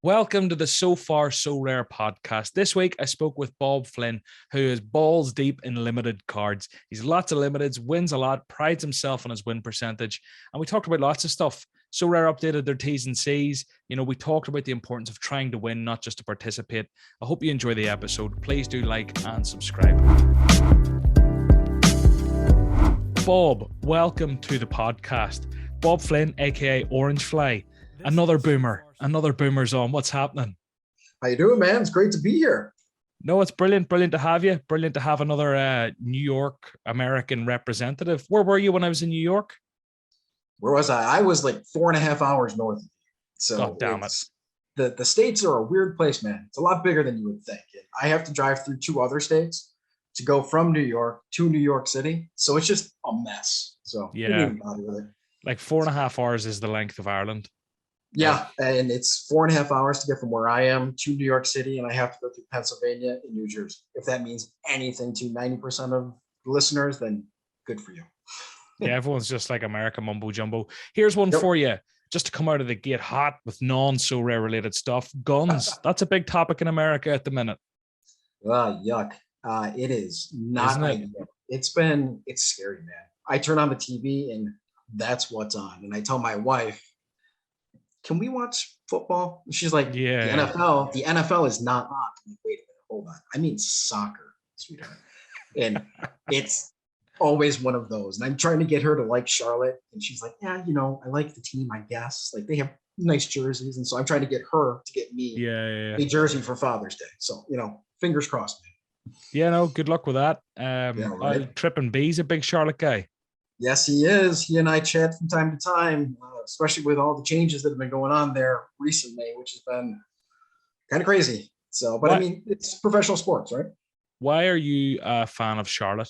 Welcome to the So Far So Rare podcast. This week, I spoke with Bob Flynn, who is balls deep in limited cards. He's lots of limiteds, wins a lot, prides himself on his win percentage, and we talked about lots of stuff. So Rare updated their T's and C's. We talked about the importance of trying to win, not just to participate. I hope you enjoy the episode. Please do like and subscribe. Bob, welcome to the podcast. Bob Flynn, AKA OrangeFly. Another boomer's on. What's happening? How you doing, man? It's great to be here. No, it's brilliant to have you. Brilliant to have another New York American representative. Where were you when I was in New York? Where was I? I was like 4.5 hours north of you. So God damn it. The states are a weird place, man. It's a lot bigger than you would think. I have to drive through 2 other states to go from New York to New York City. So it's just a mess. So yeah, didn't even bother with it. Like 4.5 hours is the length of Ireland. Yeah, and it's 4.5 hours to get from where I am to New York City, and I have to go through Pennsylvania and New Jersey. If that means anything to 90% of listeners, then good for you. Yeah, everyone's just like America mumbo jumbo. Here's one for you, just to come out of the gate hot with non-so rare related stuff. Guns. That's a big topic in America at the minute. Yuck. It is not ideal. It's scary, man. I turn on the TV and that's what's on. And I tell my wife, can we watch football? She's like, yeah, the NFL is not on. I'm like, wait a minute, hold on. I mean soccer, sweetheart. And it's always one of those. And I'm trying to get her to like Charlotte. And she's like, yeah, I like the team, I guess. Like they have nice jerseys. And so I'm trying to get her to get me a jersey for Father's Day. So, fingers crossed, man. Yeah, no, good luck with that. Right. Trippin' B's a big Charlotte guy. Yes, he is. He and I chat from time to time, especially with all the changes that have been going on there recently, which has been kind of crazy. So, but I mean, it's professional sports, right? Why are you a fan of Charlotte?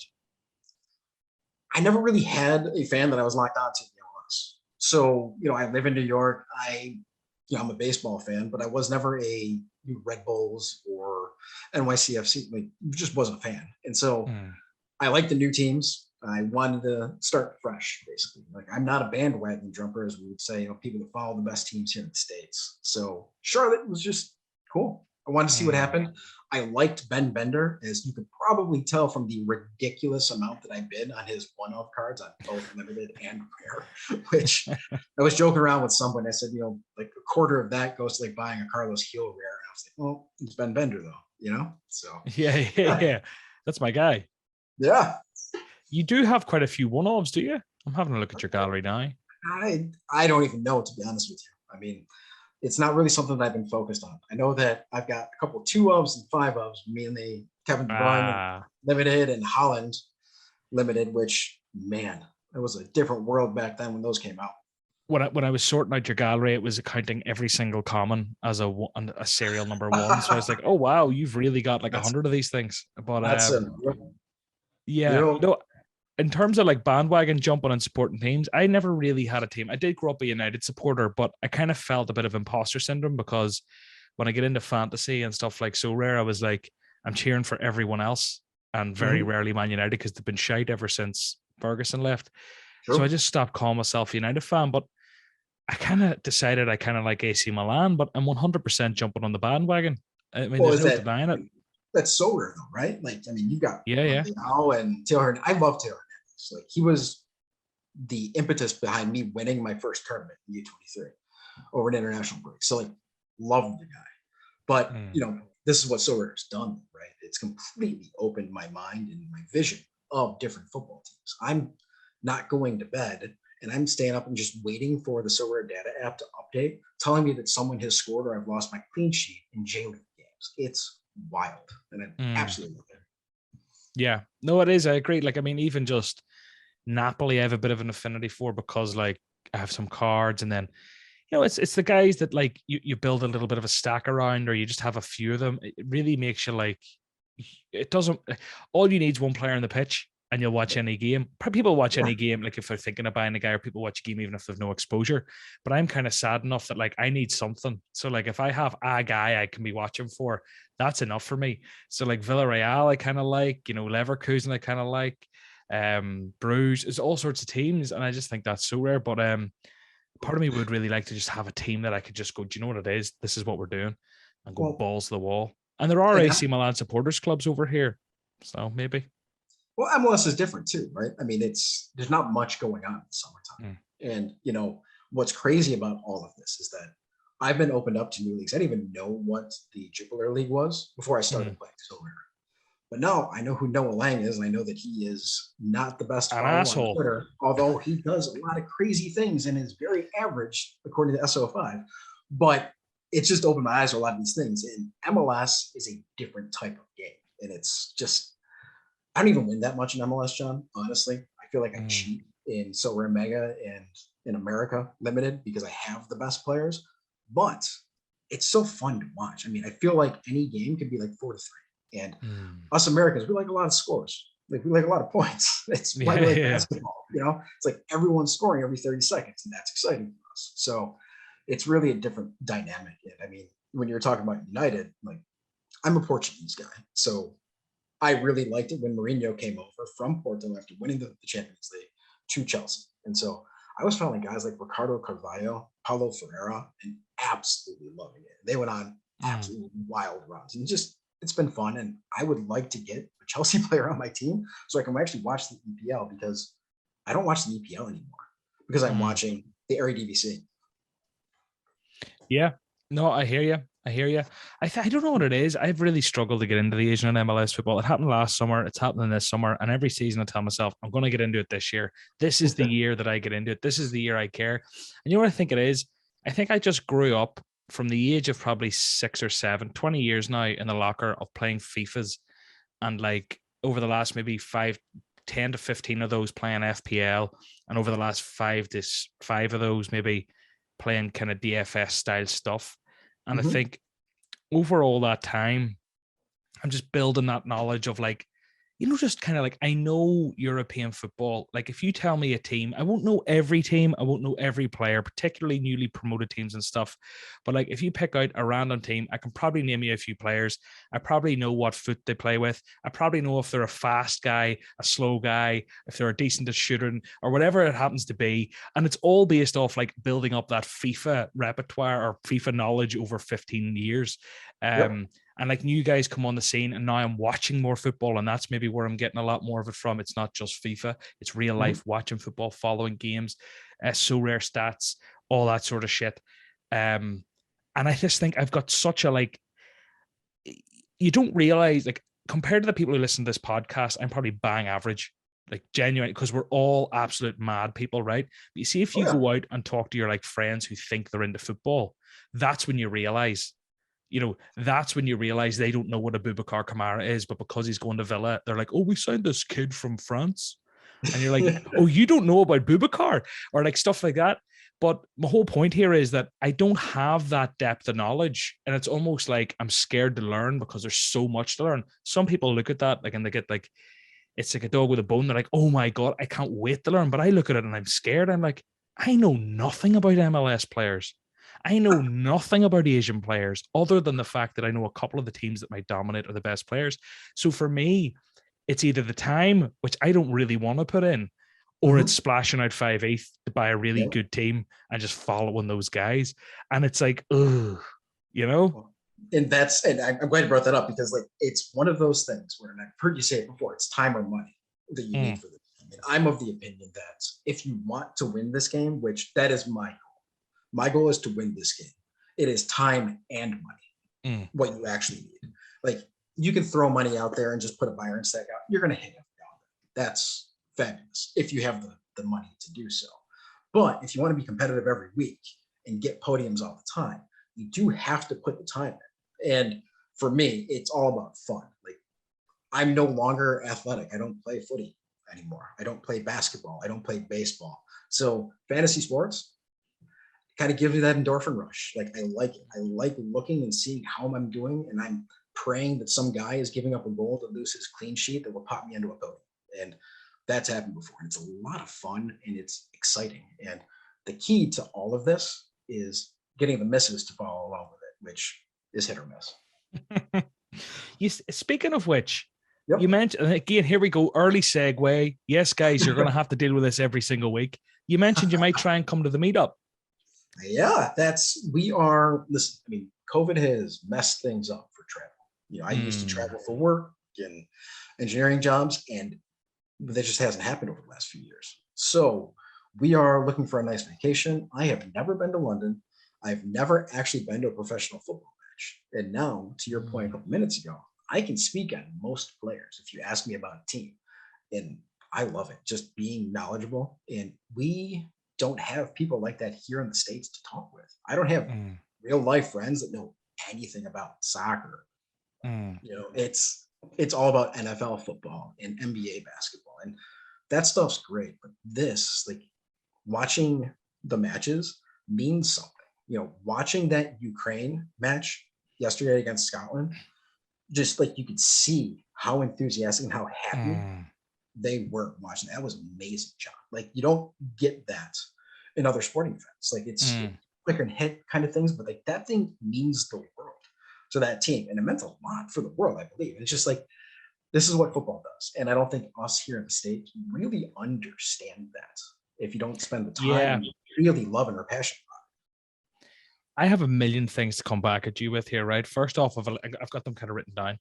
I never really had a fan that I was locked onto, to be honest. So, I live in New York. I'm a baseball fan, but I was never a Red Bulls or NYCFC. Like, just wasn't a fan. And so I like the new teams. I wanted to start fresh, basically. Like, I'm not a bandwagon jumper, as we would say, people that follow the best teams here in the States. So Charlotte was just cool. I wanted to see what happened. I liked Ben Bender, as you could probably tell from the ridiculous amount that I bid on his one-off cards on both limited and rare, which I was joking around with someone. I said, like a quarter of that goes to like buying a Carlos Gil rare. And I was like, well, it's Ben Bender though, so. Yeah. That's my guy. Yeah. You do have quite a few one-offs, do you? I'm having a look at your gallery now. I don't even know, to be honest with you. I mean, it's not really something that I've been focused on. I know that I've got a couple 2-ofs and 5-ofs, mainly Kevin De Bruyne limited and Holland limited, which, man, it was a different world back then when those came out. When I was sorting out your gallery, it was counting every single common as a serial number 1. So I was like, oh, wow, you've really got like 100 of these things. But yeah, in terms of like bandwagon jumping and supporting teams, I never really had a team. I did grow up a United supporter, but I kind of felt a bit of imposter syndrome because when I get into fantasy and stuff like SoRare, I was like, I'm cheering for everyone else and very rarely Man United because they've been shite ever since Ferguson left. Sure. So I just stopped calling myself a United fan, but I kind of decided I kind of like AC Milan, but I'm 100% jumping on the bandwagon. I mean, there's no denying it. That's SoRare though, right? Like, I mean, you got now and Taylor. I love Taylor. Like, he was the impetus behind me winning my first tournament in U23 over an international break. So, like, love the guy. But this is what SoRare has done, right? It's completely opened my mind and my vision of different football teams. I'm not going to bed and I'm staying up and just waiting for the SoRare data app to update, telling me that someone has scored or I've lost my clean sheet in J-League games. It's wild, and I absolutely love it. Yeah, no, it is. I agree. Like, I mean, even just Napoli, I have a bit of an affinity for because, like, I have some cards, and then it's the guys that like you build a little bit of a stack around, or you just have a few of them. It really makes you like. It doesn't. All you need is one player on the pitch, and you'll watch any game. People watch any game, like if they're thinking of buying a guy, or people watch a game even if they've no exposure. But I'm kind of sad enough that like I need something. So like if I have a guy I can be watching for, that's enough for me. So like Villarreal, I kind of like, Leverkusen, I kind of like, Bruges, there's all sorts of teams, and I just think that's so rare. But part of me would really like to just have a team that I could just go, do you know what it is? This is what we're doing, and go Well, balls to the wall. And there are like, AC Milan supporters clubs over here, so maybe. well, MLS is different too, right? I mean, there's not much going on in the summertime. And what's crazy about all of this is that I've been opened up to new leagues. I didn't even know what the Jupiler League was before I started playing SoRare. But now I know who Noah Lang is, and I know that he is not the best An follow asshole on Twitter, although he does a lot of crazy things and is very average according to SO5. But it's just opened my eyes to a lot of these things. And MLS is a different type of game. And it's just, I don't even win that much in MLS, John, honestly. I feel like I cheat in SoRare Mega and in America Limited because I have the best players. But it's so fun to watch. I mean, I feel like any game could be like 4-3. And us Americans, we like a lot of scores. Like we like a lot of points. It's why we like basketball. It's like everyone's scoring every 30 seconds, and that's exciting for us. So it's really a different dynamic. And I mean, when you're talking about United, like I'm a Portuguese guy, so I really liked it when Mourinho came over from Porto after winning the Champions League to Chelsea. And so I was following guys like Ricardo Carvalho, Paulo Ferreira, and absolutely loving it. They went on absolutely wild runs, and it's been fun. And I would like to get a Chelsea player on my team so I can actually watch the EPL, because I don't watch the EPL anymore because I'm watching the Eredivisie. Yeah, no, I hear you. I don't know what it is. I've really struggled to get into the Asian and MLS football. It happened last summer. It's happening this summer. And every season I tell myself, I'm going to get into it this year. This is the year that I get into it. This is the year I care. And you know what I think it is? I think I just grew up from the age of probably 6 or 7, 20 years now in the locker of playing FIFAs. And like over the last maybe 10 to 15 of those playing FPL. And over the last 5 of those maybe playing kind of DFS style stuff. And I think over all that time, I'm just building that knowledge of like, just kind of like, I know European football. Like if you tell me a team, I won't know every team. I won't know every player, particularly newly promoted teams and stuff. But like if you pick out a random team, I can probably name you a few players. I probably know what foot they play with. I probably know if they're a fast guy, a slow guy, if they're a decent at shooting or whatever it happens to be. And it's all based off like building up that FIFA repertoire or FIFA knowledge over 15 years. And like new guys come on the scene, and now I'm watching more football, and that's maybe where I'm getting a lot more of it from. It's not just FIFA, it's real life watching football, following games, SoRare stats, all that sort of shit. And I just think I've got such a like, you don't realize like compared to the people who listen to this podcast, I'm probably bang average, like genuine, because we're all absolute mad people, right? But you see, if you go out and talk to your like friends who think they're into football, that's when you realize. That's when you realize they don't know what a Boubacar Kamara is, but because he's going to Villa, they're like, oh, we signed this kid from France. And you're like, oh, you don't know about Boubacar or like stuff like that. But my whole point here is that I don't have that depth of knowledge. And it's almost like I'm scared to learn because there's so much to learn. Some people look at that like, and they get like, it's like a dog with a bone. They're like, oh my God, I can't wait to learn. But I look at it and I'm scared. I'm like, I know nothing about MLS players. I know nothing about Asian players other than the fact that I know a couple of the teams that might dominate are the best players. So for me, it's either the time, which I don't really want to put in, or it's splashing out 5/8 to buy a really good team and just following those guys. And it's like, ugh, And I'm glad you brought that up, because like it's one of those things where, and I've heard you say it before, it's time or money that you need for this. I mean, I'm of the opinion that if you want to win this game, which that is my goal is to win this game. It is time and money, what you actually need. Like you can throw money out there and just put a Byron stack out. You're going to hit every dollar. That's fabulous if you have the money to do so. But if you want to be competitive every week and get podiums all the time, you do have to put the time in. And for me, it's all about fun. Like I'm no longer athletic. I don't play footy anymore. I don't play basketball. I don't play baseball. So fantasy sports kind of gives me that endorphin rush. Like I like it. I like looking and seeing how I'm doing, and I'm praying that some guy is giving up a goal to lose his clean sheet that will pop me into a podium. And that's happened before. And it's a lot of fun and it's exciting. And the key to all of this is getting the misses to follow along with it, which is hit or miss. Speaking of which, you mentioned, again, here we go, early segue. Yes, guys, you're going to have to deal with this every single week. You mentioned you might try and come to the meetup. Yeah, we are, listen, I mean, COVID has messed things up for travel. I used to Mm, travel for work and engineering jobs, and that just hasn't happened over the last few years. So we are looking for a nice vacation. I have never been to London. I've never actually been to a professional football match. And now, to your point a mm, couple minutes ago, I can speak on most players if you ask me about a team. And I love it, just being knowledgeable. And we don't have people like that here in the States to talk with. I don't have mm, real life friends that know anything about soccer. mm. It's all about NFL football and NBA basketball. And that stuff's great. But this, like, watching the matches means something. Watching that Ukraine match yesterday against Scotland, just like you could see how enthusiastic and how happy Mm, they were watching. That was amazing, John. Like, you don't get that in other sporting events. Like, it's mm. quicker and hit kind of things, but like that thing means the world to that team. And it meant a lot for the world, I believe. And it's just like, this is what football does. And I don't think us here in the States really understand that if you don't spend the time Yeah, and you really love and are passionate I have a million things to come back at you with here, right? First off, I've got them kind of written down,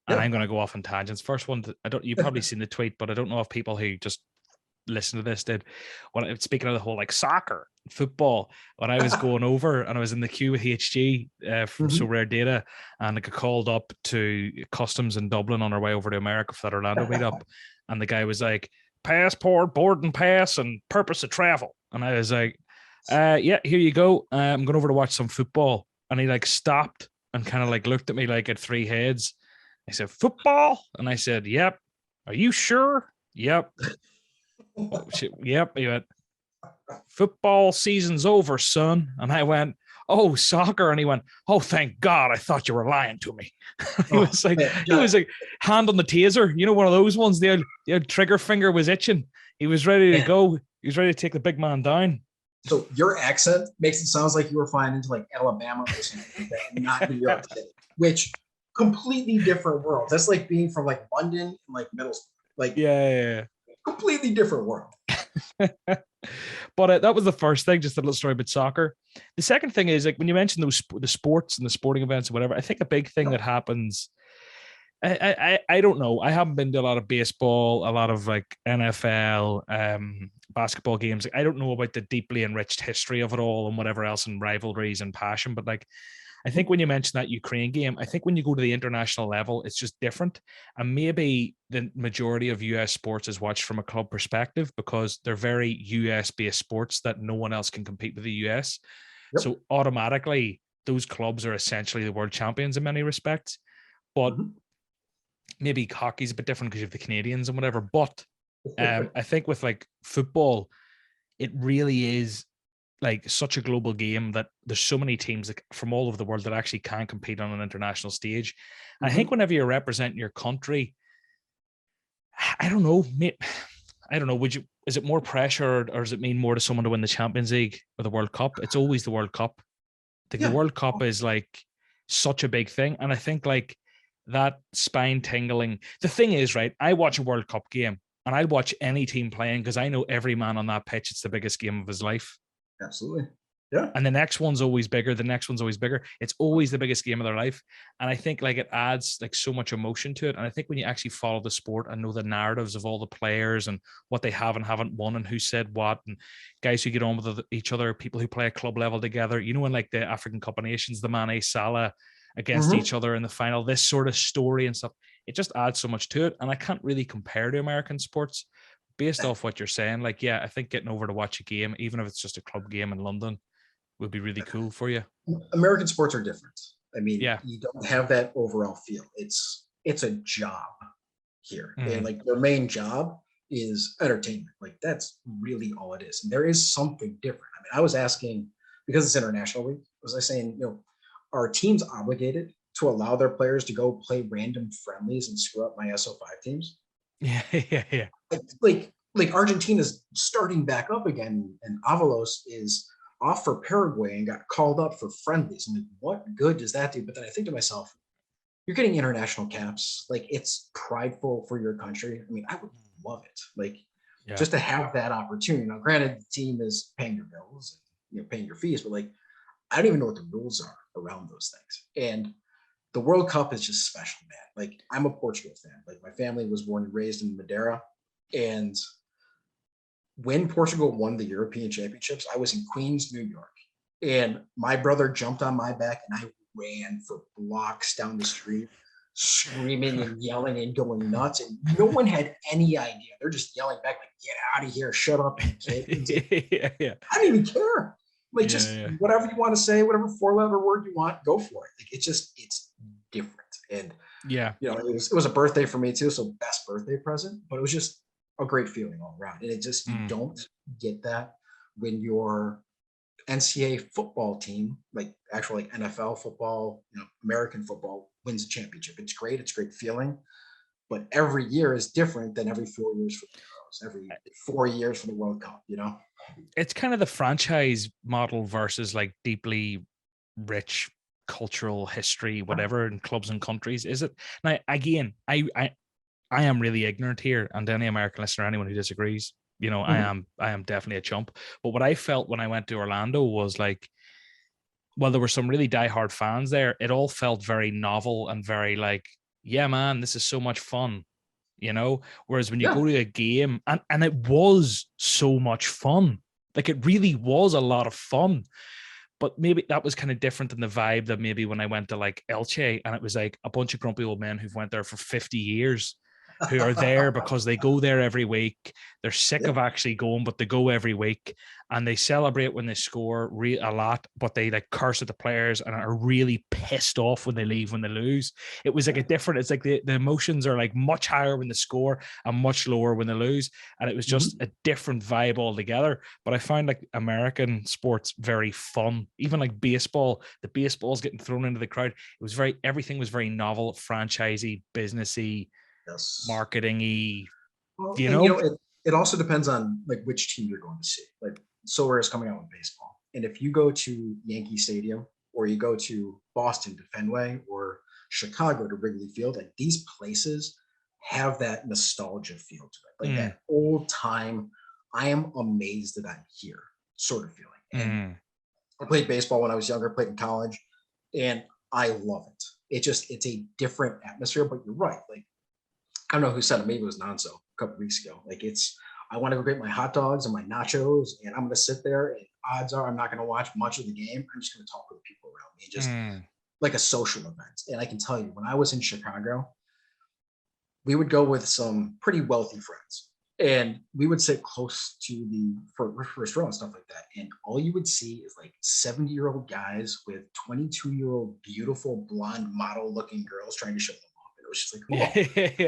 and I'm about going to go off on tangents. First one, I don't. You've it. probably seen the tweet, but I don't know if people who just listen to this did. When speaking of the whole like soccer, football, when I was Yeah. going over and I was in the queue with HG from Mhm. SoRare Data, and I got called up to customs in Dublin on our way over to America for that Orlando meetup, and the guy was like, "Passport, boarding pass, and purpose of travel," and I was like, "Yeah, here you go. I'm going over to watch some football," and he like stopped and kind of like looked at me like at three heads. I said, "Football," and I said, "Yep." Are you sure? Yep. Oh, shit. Yep. He went, football season's over, son. And I went, oh, soccer. And he went, oh, thank God. I thought you were lying to me. he Oh, was like, man, he God, was like, hand on the taser. One of those ones, the old trigger finger was itching. He was ready to man. go. He was ready to take the big man down. So your accent makes it sound like you were flying into like Alabama or something like that, and not New York City, which completely different worlds. That's like being from like London and like middle school, like Yeah. completely different world. But that was the first thing, just a little story about soccer. The second thing is like when you mentioned the sports and the sporting events or whatever, I think a big thing that happens. I don't know. I haven't been to a lot of baseball, a lot of like NFL, basketball games. I don't know about the deeply enriched history of it all and whatever else and rivalries and passion. But like, I think when you mention that Ukraine game, I think when you go to the international level, it's just different. And maybe the majority of US sports is watched from a club perspective because they're very US based sports that no one else can compete with the US. Yep. So automatically, those clubs are essentially the world champions in many respects. But Mm-hmm. maybe hockey's a bit different because you have the Canadians and whatever. But I think with like football, it really is like such a global game that there's so many teams from all over the world that actually can compete on an international stage. I think Mm-hmm. whenever you're representing your country, I don't know, mate, I don't know. Is it more pressure or does it mean more to someone to win the Champions League or the World Cup? It's always the World Cup. The Yeah. World Cup is like such a big thing. And I think like that spine tingling. The thing is, right, I watch a World Cup game and I'll watch any team playing because I know every man on that pitch, it's the biggest game of his life. Absolutely. Yeah. And the next one's always bigger. The next one's always bigger. It's always the biggest game of their life. And I think like it adds like so much emotion to it. And I think when you actually follow the sport and know the narratives of all the players and what they have and haven't won and who said what and guys who get on with each other, people who play at club level together, in like the African Cup of Nations, the Mane Salah against Mm-hmm. each other in the final, this sort of story and stuff, it just adds so much to it. And I can't really compare to American sports based off what you're saying. Like, yeah, I think getting over to watch a game, even if it's just a club game in London, would be really cool for you. American sports are different. I mean, Yeah. you don't have that overall feel. It's a job here, and Mm, like their main job is entertainment. Like that's really all it is. And there is something different. I mean, I was asking because it's international week. Was I saying, are teams obligated to allow their players to go play random friendlies and screw up my SO5 teams? yeah, yeah, yeah. Like Argentina's starting back up again, and Avalos is off for Paraguay and got called up for friendlies. I'm like, what good does that do? But then I think to myself, you're getting international caps. Like it's prideful for your country. I mean, I would love it. Like Yeah. just to have that opportunity. Now, granted, the team is paying your bills. paying your fees, but like, I don't even know what the rules are around those things. And the World Cup is just special, man. Like, I'm a Portugal fan. Like, my family was born and raised in Madeira. And when Portugal won the European Championships, I was in Queens, New York. And my brother jumped on my back and I ran for blocks down the street, screaming and yelling and going nuts. And no one had any idea. They're just yelling back, like, get out of here, shut up, you kid. Yeah. I didn't even care. Like, just whatever you want to say, whatever 4-letter word you want, go for it. Like, it's different. And it was a birthday for me too, so best birthday present. But it was just a great feeling all around. And it just, you don't get that when your NCAA football team, like actual like NFL football, American football, wins a championship. It's great. It's a great feeling. But every year is different than every 4 years for the Euros, every 4 years for the World Cup, It's kind of the franchise model versus like deeply rich cultural history, whatever, in clubs and countries. Is it? Now, again, I am really ignorant here, and any American listener, anyone who disagrees, I am definitely a chump. But what I felt when I went to Orlando was like, well, there were some really diehard fans there. It all felt very novel and very like, yeah, man, this is so much fun, Whereas when you go to a game, and it was so much fun, like it really was a lot of fun. But maybe that was kind of different than the vibe that maybe when I went to like Elche, and it was like a bunch of grumpy old men who've went there for 50 years, who are there because they go there every week. They're sick of actually going, but they go every week, and they celebrate when they score a lot, but they like curse at the players and are really pissed off when they leave, when they lose. It was like it's like the emotions are like much higher when they score and much lower when they lose. And it was just a different vibe altogether. But I find like American sports very fun. Even like baseball, the baseball's getting thrown into the crowd. Everything was very novel, franchisey, businessy, marketing-y, well, it also depends on like which team you're going to see. Like SoRare is coming out with baseball, and if you go to Yankee Stadium or you go to Boston to Fenway or Chicago to Wrigley Field, like these places have that nostalgia feel to it, like that old time. I am amazed that I'm here sort of feeling. And I played baseball when I was younger, played in college, and I love it. It's a different atmosphere. But you're right, like, I don't know who said it. Maybe it was Nonso a couple of weeks ago. Like, I want to go get my hot dogs and my nachos, and I'm going to sit there, and odds are I'm not going to watch much of the game. I'm just going to talk with the people around me, just like a social event. And I can tell you, when I was in Chicago, we would go with some pretty wealthy friends, and we would sit close to the first row and stuff like that. And all you would see is like 70-year-old guys with 22-year-old beautiful blonde model looking girls trying to show them off. And it was just like,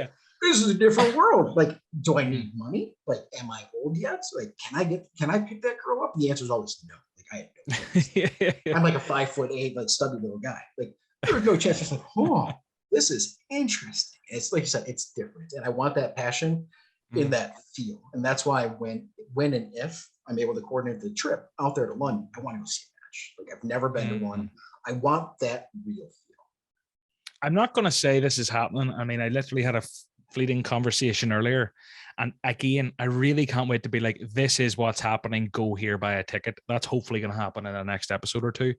oh, this is a different world. Like, do I need money? Like, am I old yet? Like, can I pick that girl up? And the answer is always no. Like, I have no chance. I'm like a 5'8", like stubby little guy. Like, there was no chance. It's like, oh, this is interesting. It's like you said, it's different. And I want that passion in that feel. And that's why when and if I'm able to coordinate the trip out there to London, I want to go see a match. Like, I've never been to one. I want that real feel. I'm not going to say this is happening. I mean, I literally had a fleeting conversation earlier, and again, I really can't wait to be like, this is what's happening, go here, buy a ticket. That's hopefully going to happen in the next episode or two.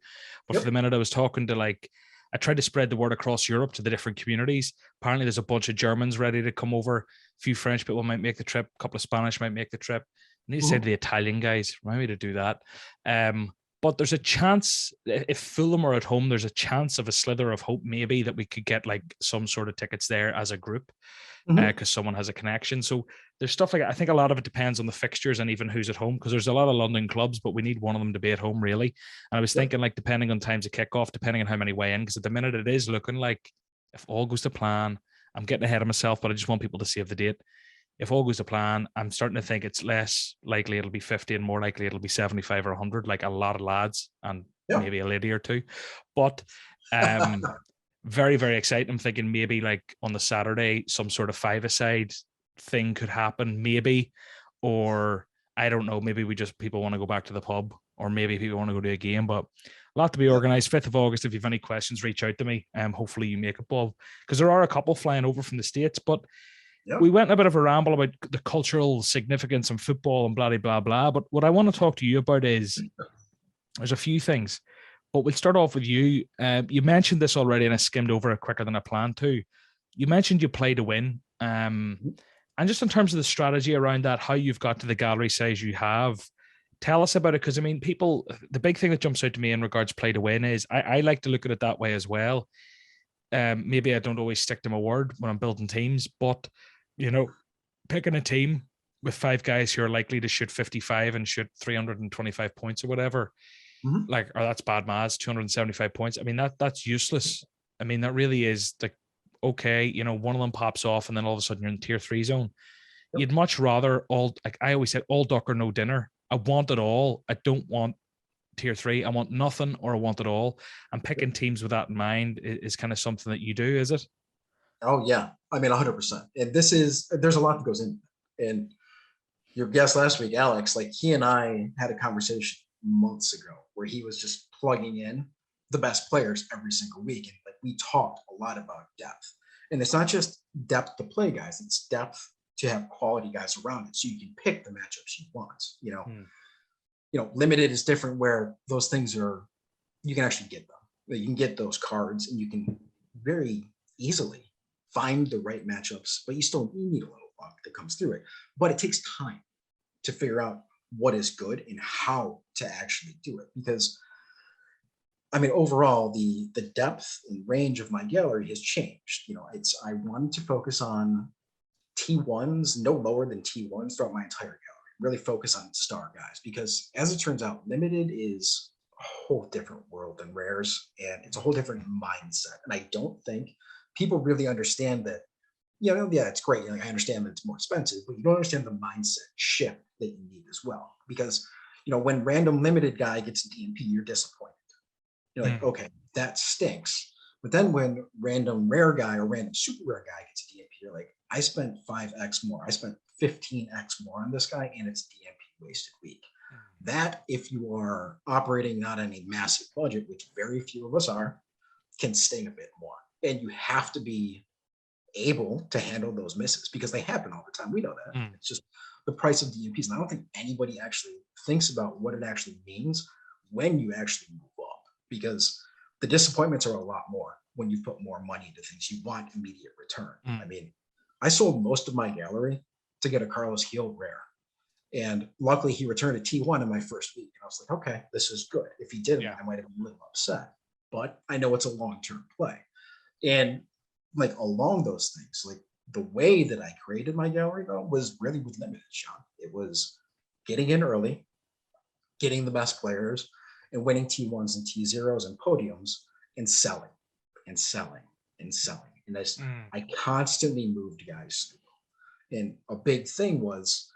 But for the minute, I was talking to I tried to spread the word across Europe to the different communities. Apparently there's a bunch of Germans ready to come over, a few French people might make the trip, a couple of Spanish might make the trip. I need to say to the Italian guys, remind me to do that. But there's a chance, if Fulham are at home, there's a chance of a slither of hope maybe that we could get like some sort of tickets there as a group, because someone has a connection. So there's stuff like that. I think a lot of it depends on the fixtures and even who's at home, because there's a lot of London clubs, but we need one of them to be at home, really. And I was thinking, like, depending on times of kickoff, depending on how many weigh in, because at the minute it is looking like, if all goes to plan, I'm getting ahead of myself, but I just want people to save the date. If all goes to plan, I'm starting to think it's less likely it'll be 50 and more likely it'll be 75 or 100, like a lot of lads and maybe a lady or two. But very, very exciting. I'm thinking maybe like on the Saturday, some sort of five-a-side thing could happen, maybe. Or I don't know, maybe people want to go back to the pub, or maybe people want to go to a game. But a lot to be organized. 5th of August, if you have any questions, reach out to me. Hopefully you make it, Bob, because there are a couple flying over from the States. But we went a bit of a ramble about the cultural significance and football and blah, blah, blah. But what I want to talk to you about is There's a few things, but we'll start off with you. You mentioned this already, and I skimmed over it quicker than I planned to. You mentioned you play to win. And just in terms of the strategy around that, how you've got to the gallery size you have, tell us about it. Because I mean, people, the big thing that jumps out to me in regards to play to win is I like to look at it that way as well. Maybe I don't always stick to my word when I'm building teams, but picking a team with 5 guys who are likely to shoot 55 and shoot 325 points or whatever, or that's bad maths, 275 points. I mean, that's useless. I mean, that really is like, okay, one of them pops off and then all of a sudden you're in tier 3 zone. Yep. You'd much rather like I always said, all duck or no dinner. I want it all. I don't want tier 3. I want nothing or I want it all. And picking teams with that in mind is kind of something that you do, is it? Oh yeah. I mean, 100%. And there's a lot that goes in. And your guest last week, Alex, like he and I had a conversation months ago where he was just plugging in the best players every single week. And like we talked a lot about depth. And it's not just depth to play guys, it's depth to have quality guys around it so you can pick the matchups you want. Limited is different where those things are, you can actually get them. You can get those cards and you can very easily find the right matchups, but you still need a little luck that comes through it. But it takes time to figure out what is good and how to actually do it. Because I mean, overall, the depth and range of my gallery has changed. I wanted to focus on T1s, no lower than T1s throughout my entire gallery. Really focus on star guys, because as it turns out, limited is a whole different world than rares, and it's a whole different mindset. And I don't think people really understand that. Yeah, it's great. I understand that it's more expensive, but you don't understand the mindset shift that you need as well. Because when random limited guy gets a DMP, you're disappointed. You're like, okay, that stinks. But then when random rare guy or random super rare guy gets a DMP, you're like, I spent 5x more. I spent 15x more on this guy, and it's DMP wasted week. That, if you are operating not on a massive budget, which very few of us are, can sting a bit more. And you have to be able to handle those misses because they happen all the time. We know that. It's just the price of DMPs. And I don't think anybody actually thinks about what it actually means when you actually move up, because the disappointments are a lot more when you put more money into things. You want immediate return. I mean, I sold most of my gallery to get a Carlos Gil rare. And luckily he returned a T1 in my first week. And I was like, okay, this is good. If he didn't, I might have been a little upset. But I know it's a long-term play. And like along those things, like the way that I created my gallery though was really with limited, Sean. It was getting in early, getting the best players, and winning T1s and T0s and podiums, and selling and selling and selling. And I constantly moved guys through. And a big thing was,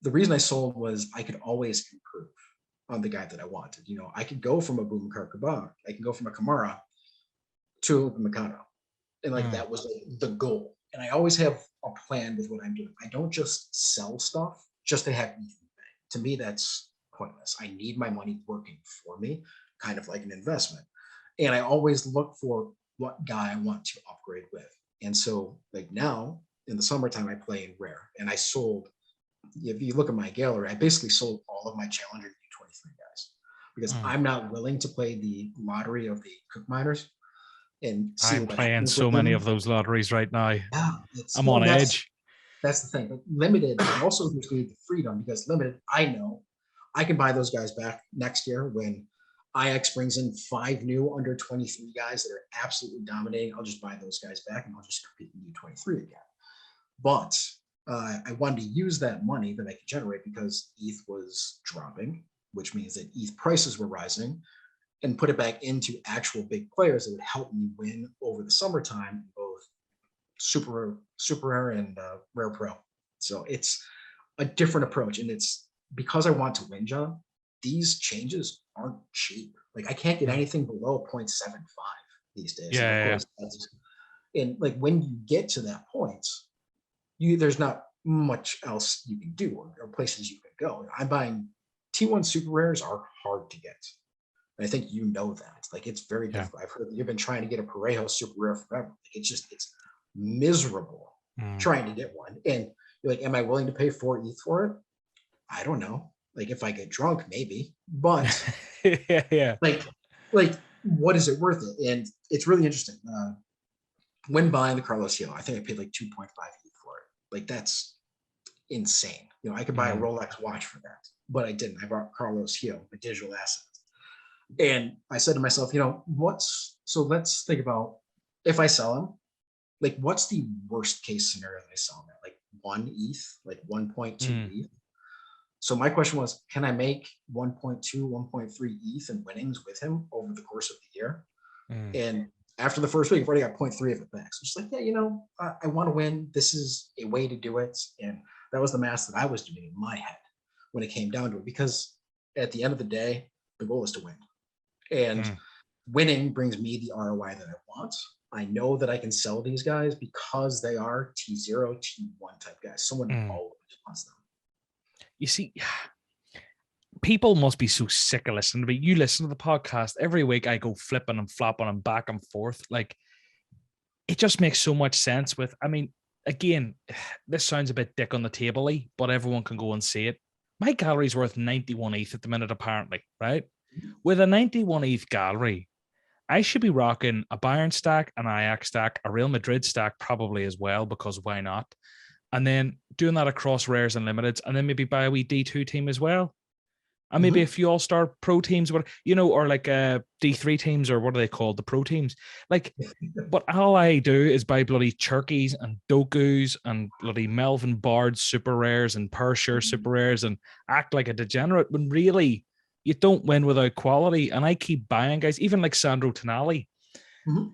the reason I sold was I could always improve on the guy that I wanted. I could go from a Boubacar Kabak, I can go from a Kamara to a Mikado. And like that was like the goal. And I always have a plan with what I'm doing. I don't just sell stuff just to have Ethan pay. To me, that's pointless. I need my money working for me, kind of like an investment. And I always look for what guy I want to upgrade with. And so like now in the summertime, I play in rare, and I sold, if you look at my gallery, I basically sold all of my Challenger U23 guys because I'm not willing to play the lottery of the Cook Miners and see I'm what playing happens so with many them. of those lotteries right now. Yeah, I'm on edge. That's the thing. But limited also gives me the freedom, because limited, I know I can buy those guys back next year when IX brings in 5 new under 23 guys that are absolutely dominating. I'll just buy those guys back and I'll just compete in U23 again. But I wanted to use that money that I could generate because ETH was dropping, which means that ETH prices were rising, and put it back into actual big players that would help me win over the summertime, both super rare and rare pro. So it's a different approach. And it's because I want to win, John, these changes aren't cheap. Like I can't get anything below 0.75 these days. Yeah, and of course, and like when you get to that point, there's not much else you can do or places you can go. I'm buying T1 super rares are hard to get. And I think you know that. Like it's very difficult. I've heard that you've been trying to get a Parejo super rare forever. It's miserable trying to get one. And you're like, am I willing to pay 4 ETH for it? I don't know. Like if I get drunk, maybe, but Yeah. like what is it worth it? And it's really interesting. When buying the Carlos Gil, I think I paid like 2.5 ETH for it. Like that's insane. You know, I could buy a Rolex watch for that, but I didn't. I bought Carlos Gil, a digital asset. And I said to myself, you know, so let's think about if I sell him, like what's the worst case scenario that I sell him at? Like 1 ETH, like 1.2 ETH. So my question was, can I make 1.2, 1.3 ETH in winnings with him over the course of the year? And after the first week, I've already got 0.3 of it back. So it's like, yeah, you know, I want to win. This is a way to do it. And that was the math that I was doing in my head when it came down to it, because at the end of the day, the goal is to win. And winning brings me the ROI that I want. I know that I can sell these guys because they are T0, T1 type guys. Someone always wants them. You see, people must be so sick of listening to me. You listen to the podcast every week. I go flipping and flopping and back and forth. Like, it just makes so much sense with, I mean, again, this sounds a bit dick on the table-y, but everyone can go and see it. My gallery's worth 91 ETH at the minute, apparently, right? With a 91 ETH gallery, I should be rocking a Bayern stack, an Ajax stack, a Real Madrid stack probably as well, because why not? And then doing that across rares and limiteds, and then maybe buy a wee D2 team as well. And maybe a few all-star pro teams, you know, or like D3 teams, or what are they called? The pro teams. Like, but all I do is buy bloody Cherkies and Dokus and bloody Melvin Bard super rares and Pershire super rares and act like a degenerate when really you don't win without quality. And I keep buying guys, even like Sandro Tonali.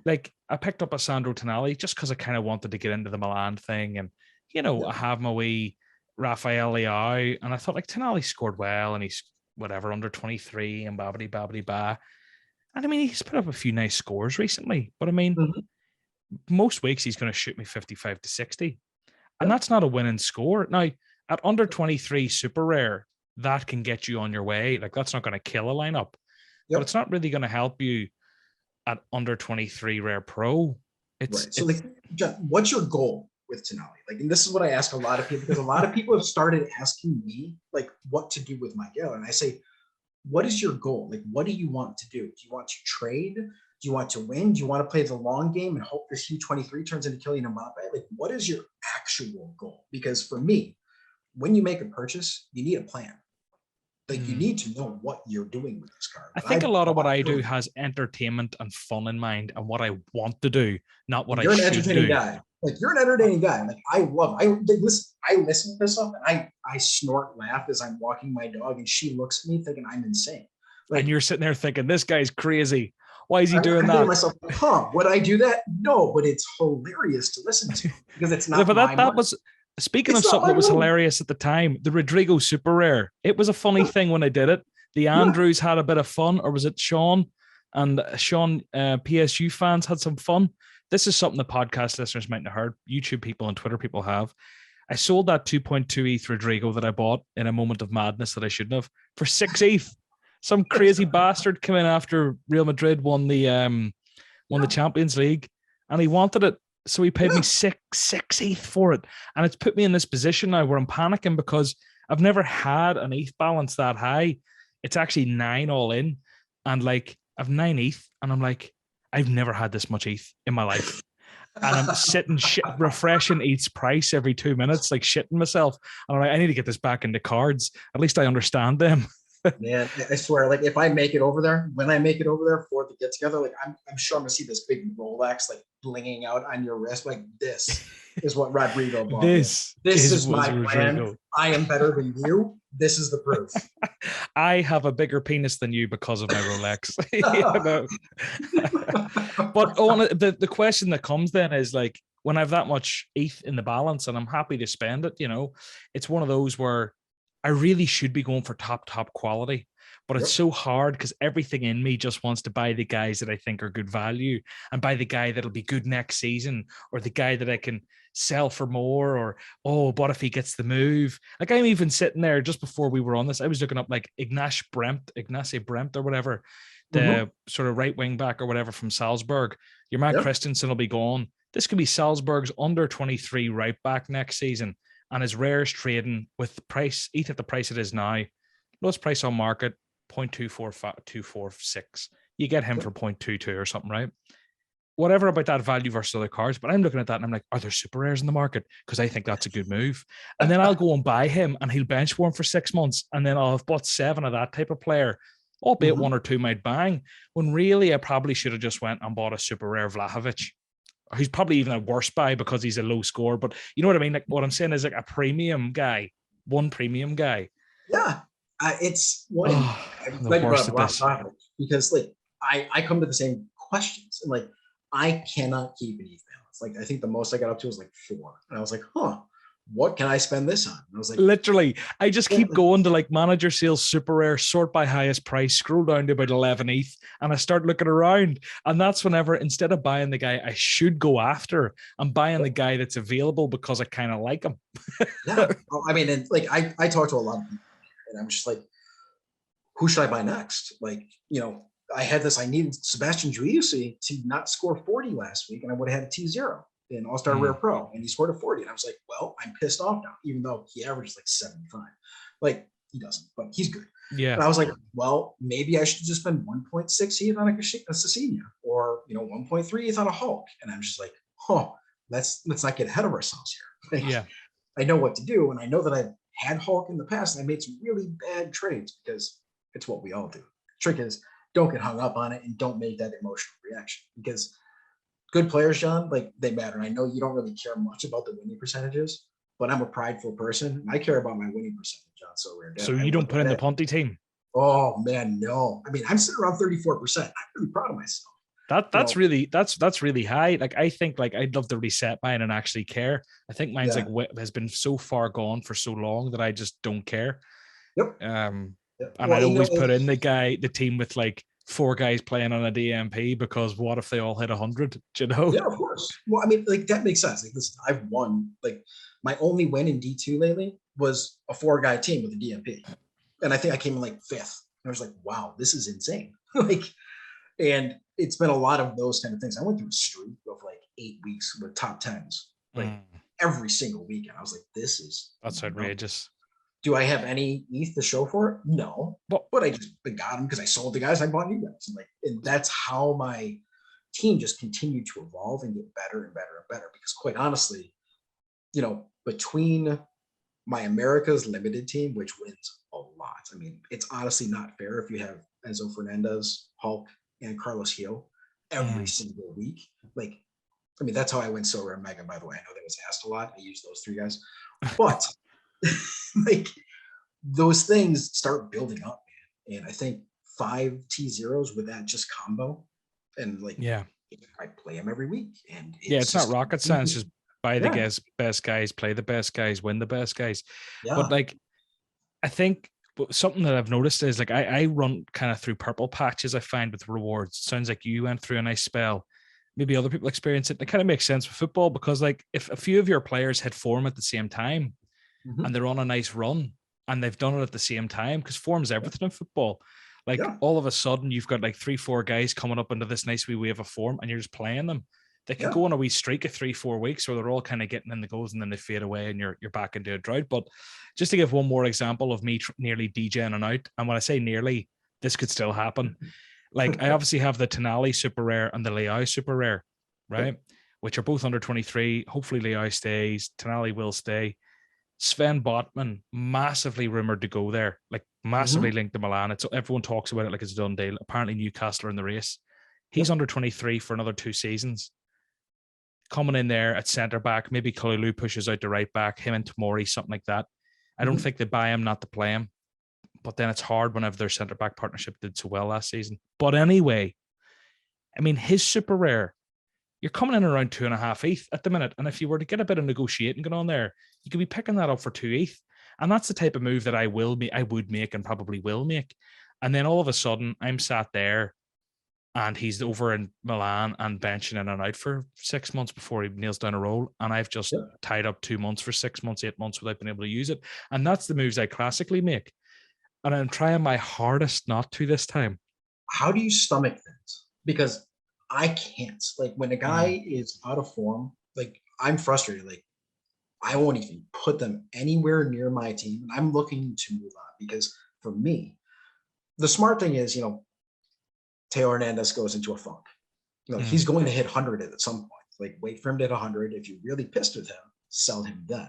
Like I picked up a Sandro Tonali just because I kind of wanted to get into the Milan thing. And, you know, I have my wee Rafael Leao, and I thought like Tonali scored well and he's whatever, under 23 and babbity ba. And I mean, he's put up a few nice scores recently, but I mean, most weeks he's going to shoot me 55 to 60. And that's not a winning score. Now, at under 23 super rare, that can get you on your way. Like, that's not going to kill a lineup, but it's not really going to help you at under 23 rare pro. So, like, John, what's your goal with Tonali? Like, and this is what I ask a lot of people, because a lot of people have started asking me, like, what to do with my gallery. And I say, what is your goal? Like, what do you want to do? Do you want to trade? Do you want to win? Do you want to play the long game and hope this U23 turns into Kylian Mbappe? Like, what is your actual goal? Because for me, when you make a purchase, you need a plan. Like, you need to know what you're doing with this card. I think a lot of what I do has entertainment and fun in mind, and what I want to do, not what I should do. You're an entertaining guy. Like, you're an entertaining guy. Like, I listen to this stuff, and I snort laugh as I'm walking my dog, and she looks at me thinking I'm insane. Like, and you're sitting there thinking, this guy's crazy. Why is he doing that? I think to myself, would I do that? No, but it's hilarious to listen to, because it's not. But that was. Speaking of something that was hilarious at the time, the Rodrigo super rare. It was a funny thing when I did it. The Andrews had a bit of fun, or was it Sean? And Sean, PSU fans had some fun. This is something the podcast listeners might have heard. YouTube people and Twitter people have. I sold that 2.2 ETH Rodrigo that I bought in a moment of madness that I shouldn't have for 6 ETH. Some crazy bastard came in after Real Madrid won the Champions League, and he wanted it. So he paid me six ETH for it. And it's put me in this position now where I'm panicking, because I've never had an ETH balance that high. It's actually 9 all in. And like, I've 9 ETH. And I'm like, I've never had this much ETH in my life. And I'm sitting refreshing ETH's price every 2 minutes, like shitting myself. And I'm like, I need to get this back into cards. At least I understand them. Man, I swear, like, if I make it over there, when I make it over there for the get together, like, I'm sure I'm gonna see this big Rolex like blinging out on your wrist. Like, this is what Rodrigo bought. This is my plan. I am better than you. This is the proof. I have a bigger penis than you because of my Rolex. But the question that comes then is, like, when I have that much ETH in the balance and I'm happy to spend it, you know, it's one of those where I really should be going for top quality, but it's so hard because everything in me just wants to buy the guys that I think are good value, and buy the guy that'll be good next season, or the guy that I can sell for more, or, oh, what if he gets the move? Like, I'm even sitting there just before we were on this, I was looking up like Ignace Bremt or whatever, the sort of right wing back or whatever from Salzburg. Your man Christensen will be gone. This could be Salzburg's under 23 right back next season. And his rares trading with the price, ETH at the price it is now, lowest price on market, 0.246. You get him for 0.22 or something, right? Whatever about that value versus other cards, but I'm looking at that and I'm like, are there super rares in the market? Because I think that's a good move. And then I'll go and buy him and he'll bench warm for 6 months. And then I'll have bought 7 of that type of player, albeit 1 or 2 might bang. When really I probably should have just went and bought a super rare Vlahovic. He's probably even a worse buy because he's a low score. But you know what I mean? Like what I'm saying is like a premium guy, one premium guy. Yeah. It's one. I'm glad you brought up Vlahovic because like I come to the same questions and like I cannot keep an ETH balance. Like I think the most I got up to was like 4. And I was like, what can I spend this on? And I was like, literally, I just keep going to like manager sales, super rare, sort by highest price, scroll down to about 11 ETH, and I start looking around. And that's whenever, instead of buying the guy I should go after, I'm buying the guy that's available because I kind of like him. Yeah. Well, I mean, and like I talk to a lot of people and I'm just like, who should I buy next? Like, I had this, I needed Sebastian Driussi to not score 40 last week, and I would have had a T0 in All-Star Rare Pro, and he scored a 40. And I was like, well, I'm pissed off now, even though he averages like 75. Like, he doesn't, but he's good. Yeah. And I was like, well, maybe I should just spend 1.6 ETH on a Cecina, or 1.3 ETH on a Hulk. And I'm just like, let's not get ahead of ourselves here. Like, yeah. I know what to do, and I know that I've had Hulk in the past, and I made some really bad trades because it's what we all do. The trick is, don't get hung up on it and don't make that emotional reaction, because good players, John, like they matter. And I know you don't really care much about the winning percentages, but I'm a prideful person and I care about my winning percentage, John. So you don't put in the Ponty team? Oh man, no. I mean, I'm sitting around 34%. I'm really proud of myself. That's really high. Like I think like I'd love to reset mine and actually care. I think mine's like has been so far gone for so long that I just don't care. Yep. And I'd always put in the team with like 4 guys playing on a DMP, because what if they all hit 100? Do you know? Yeah, of course. Well, I mean, like that makes sense. Like listen, I've won. Like my only win in D2 lately was a 4-guy team with a DMP, and I think I came in like 5th. And I was like, wow, this is insane. Like, and it's been a lot of those kind of things. I went through a streak of like 8 weeks with top 10s, like every single weekend. I was like, that's outrageous. Do I have any ETH to show for it? No, but I just got them because I sold the guys, I bought you guys, and that's how my team just continued to evolve and get better and better and better. Because quite honestly, between my America's limited team, which wins a lot. I mean, it's honestly not fair if you have Enzo Fernandez, Hulk, and Carlos Gil every single week. Like, I mean, that's how I win SoRare Mega, by the way. I know that was asked a lot. I use those 3 guys, but like those things start building up, man. And I think 5 T0s with that just combo, and like, I play them every week, and it's not rocket science. Just buy the best guys, play the best guys, win the best guys. But like, I think something that I've noticed is like I run kind of through purple patches. I find with rewards. It sounds like you went through a nice spell. Maybe other people experience it. It kind of makes sense with football, because like if a few of your players hit form at the same time, and they're on a nice run, and they've done it at the same time, because form's everything in football. Like all of a sudden you've got like 3-4 guys coming up into this nice wee wave of form, and you're just playing them. They can go on a wee streak of 3-4 weeks where they're all kind of getting in the goals, and then they fade away and you're back into a drought. But just to give one more example of me nearly DJing out, and when I say nearly, this could still happen. Like I obviously have the Tonali super rare and the Leao super rare, right? Which are both under 23. Hopefully Leao stays, Tonali will stay. Sven Botman, massively rumored to go there, like massively linked to Milan. It's everyone talks about it like it's a done deal. Apparently Newcastle are in the race. He's under 23 for another 2 seasons. Coming in there at centre back, maybe Kalulu pushes out to right back, him and Tomori, something like that. I don't think they buy him not to play him, but then it's hard whenever their centre back partnership did so well last season. But anyway, I mean, his super rare, you're coming in around 2.5 ETH at the minute. And if you were to get a bit of negotiating going on there, you could be picking that up for 2 ETH. And that's the type of move that I would make and probably will make. And then all of a sudden I'm sat there and he's over in Milan and benching in and out for 6 months before he nails down a role. And I've just tied up 2 months for 6 months, 8 months without being able to use it. And that's the moves I classically make. And I'm trying my hardest not to this time. How do you stomach that? Because I can't. Like when a guy is out of form, like I'm frustrated. Like I won't even put them anywhere near my team. And I'm looking to move on because for me. The smart thing is, Teo Hernandez goes into a funk. He's going to hit 100 at some point. Like, wait for him to hit 100. If you're really pissed with him, sell him then.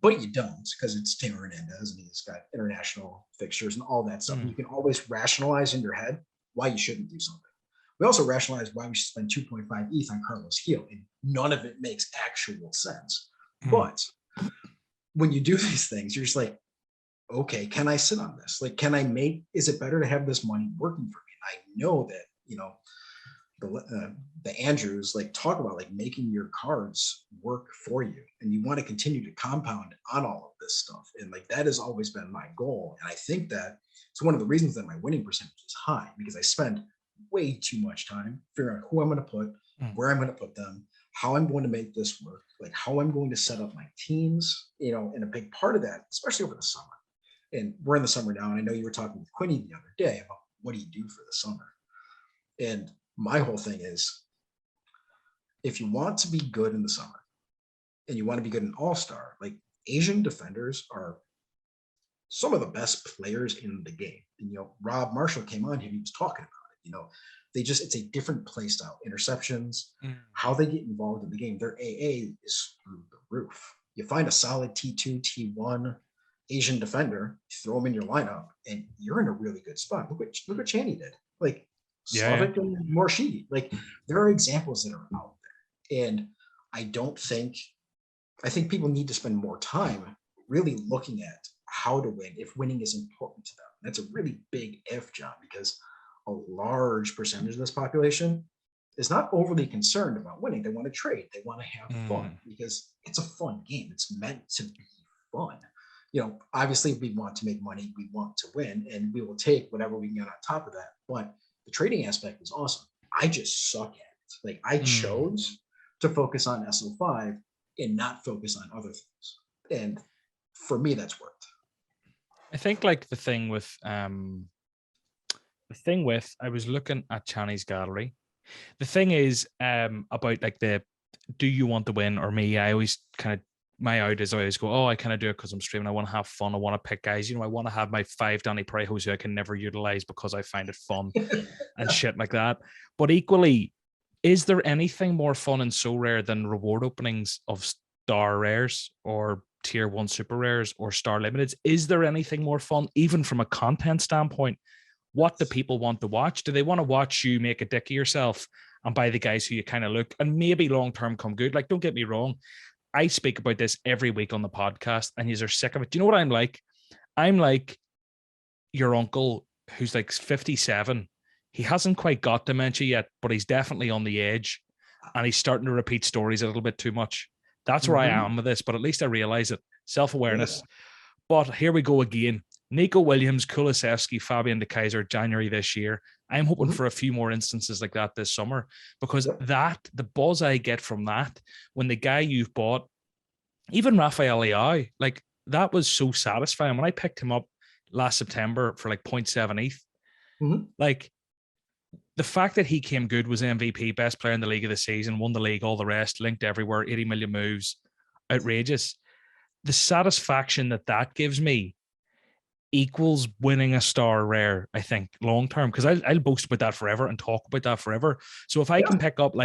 But you don't, because it's Teo Hernandez and he's got international fixtures and all that stuff. You can always rationalize in your head why you shouldn't do something. We also rationalize why we should spend 2.5 ETH on Carlos Gil, and none of it makes actual sense. But when you do these things, you're just like, okay, can I sit on this? Like, is it better to have this money working for me? And I know that, the Andrews talk about making your cards work for you, and you want to continue to compound on all of this stuff. And that has always been my goal. And I think that it's one of the reasons that my winning percentage is high, because I spend way too much time figuring out who I'm going to put, where I'm going to put them, how I'm going to make this work, how I'm going to set up my teams, and a big part of that, especially over the summer. And we're in the summer now. And I know you were talking with Quinny the other day about what do you do for the summer? And my whole thing is, if you want to be good in the summer and you want to be good in All-Star, Asian defenders are some of the best players in the game. And, Rob Marshall came on here, he was talking about it. It's a different play style. Interceptions, how they get involved in the game. Their AA is through the roof. You find a solid T2, T1 Asian defender, throw him in your lineup, and you're in a really good spot. Look what Chaney did. Slavic and Morshidi. There are examples that are out there. And I think people need to spend more time really looking at how to win, if winning is important to them. That's a really big if, John, because a large percentage of this population is not overly concerned about winning. They want to trade. They want to have fun, because it's a fun game. It's meant to be fun. Obviously we want to make money. We want to win, and we will take whatever we can get on top of that. But the trading aspect is awesome. I just suck at it. I chose to focus on SO5 and not focus on other things. And for me, that's worked. I think the thing with I was looking at Channy's gallery. The thing is about do you want to win or me? I always my out is I always go, I kind of do it because I'm streaming. I want to have fun. I want to pick guys. I want to have my 5 Danny Prejos who I can never utilize because I find it fun and shit like that. But equally, is there anything more fun in SoRare than reward openings of star rares or tier 1 super rares or star limiteds? Is there anything more fun, even from a content standpoint? What do people want to watch? Do they want to watch you make a dick of yourself and buy the guys who you kind of look and maybe long-term come good? Don't get me wrong. I speak about this every week on the podcast and you're sick of it. Do you know what I'm like? I'm like your uncle who's 57. He hasn't quite got dementia yet, but he's definitely on the edge and he's starting to repeat stories a little bit too much. That's where I am with this, but at least I realize it. Self-awareness. Yeah. But here we go again. Nico Williams, Kulusevski, Fabian De Kaiser, January this year. I'm hoping for a few more instances like that this summer, because the buzz I get from that, when the guy you've bought, even Rafael Leao, that was so satisfying. When I picked him up last September for 0.7 ETH, the fact that he came good, was MVP, best player in the league of the season, won the league, all the rest, linked everywhere, 80 million moves, outrageous. The satisfaction that gives me equals winning a star rare, I think, long term, because I'll boast about that forever and talk about that forever. So if I can pick up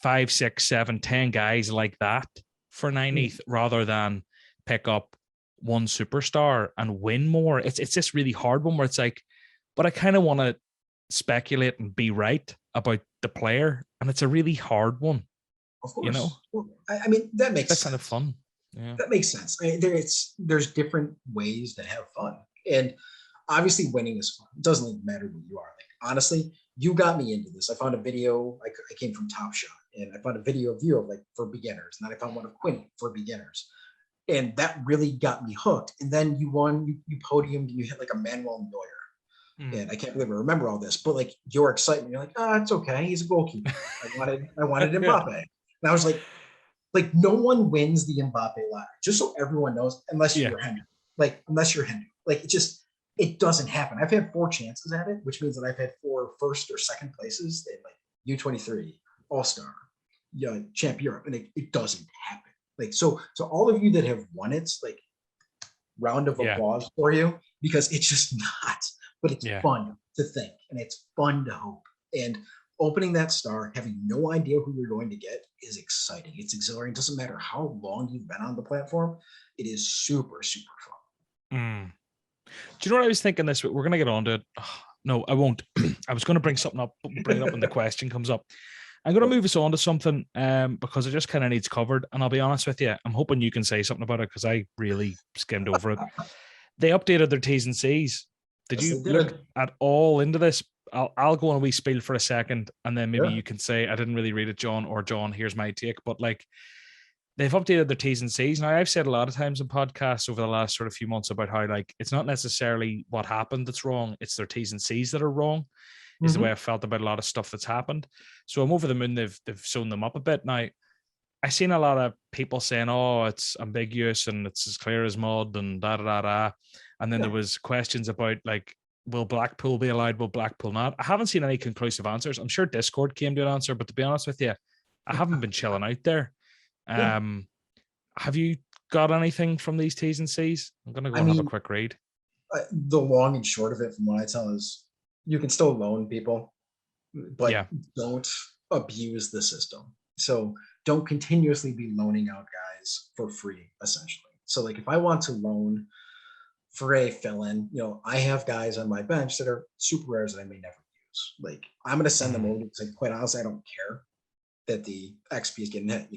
5, 6, 7, 10 guys like that for 9 ETH rather than pick up one superstar and win more, it's this really hard one where it's but I kind of want to speculate and be right about the player, and it's a really hard one. Of course. Well, I mean, that makes sense. Kind of fun. Yeah. That makes sense. There's different ways to have fun, and obviously winning is fun. It doesn't even matter who you are. Honestly, you got me into this. I found a video. I came from Top Shot, and I found a video of you of for beginners, and then I found one of Quinny for beginners, and that really got me hooked. And then you won. You podiumed. You hit a Manuel Neuer, and I can't believe I remember all this. But your excitement, you're it's okay. He's a goalkeeper. I wanted Mbappe, and I was no one wins the Mbappe ladder, just so everyone knows, unless you're Henry. It doesn't happen. I've had 4 chances at it, which means that I've had 4 first or second places in U23, All-Star, Champ Europe, and it doesn't happen. So all of you that have won it, round of applause for you. because it's just not. But it's Yeah. fun to think, and it's fun to hope. And opening that star, having no idea who you're going to get, is exciting. It's exhilarating. It doesn't matter how long you've been on the platform. It is super, super fun. Mm. Do you know what I was thinking this week? We're going to get on to it. Oh, no, I won't. I was going to bring something up, but we'll bring it up when the question comes up. I'm going to move us on to something because it just kind of needs covered. And I'll be honest with you, I'm hoping you can say something about it because I really skimmed over it. They updated their T's and C's. Did Yes, you they look did. at all into this? I'll go on a wee spiel for a second, and then maybe Yeah. you can say, I didn't really read it, John, or John, here's my take. But like, they've updated their T's and C's. Now, I've said a lot of times in podcasts over the last sort of few months about how like it's not necessarily what happened that's wrong, it's their T's and C's that are wrong, is the way I felt about a lot of stuff that's happened. So I'm over the moon they've sewn them up a bit. Now, I've seen a lot of people saying, oh, it's ambiguous and it's as clear as mud and da da da da. And then there was questions about like, will Blackpool be allowed? Will Blackpool not? I haven't seen any conclusive answers. I'm sure Discord came to an answer, but to be honest with you, I haven't been chilling out there. Yeah. Have you got anything from these T's and C's? I'm going to go and have a quick read. The long and short of it, from what I tell, is you can still loan people, but don't abuse the system. So don't continuously be loaning out guys for free, essentially. So like if I want to loan for a fill-in, I have guys on my bench that are super rares that I may never use. Like I'm going to send them over because, like, quite honestly, I don't care that the XP is getting hit.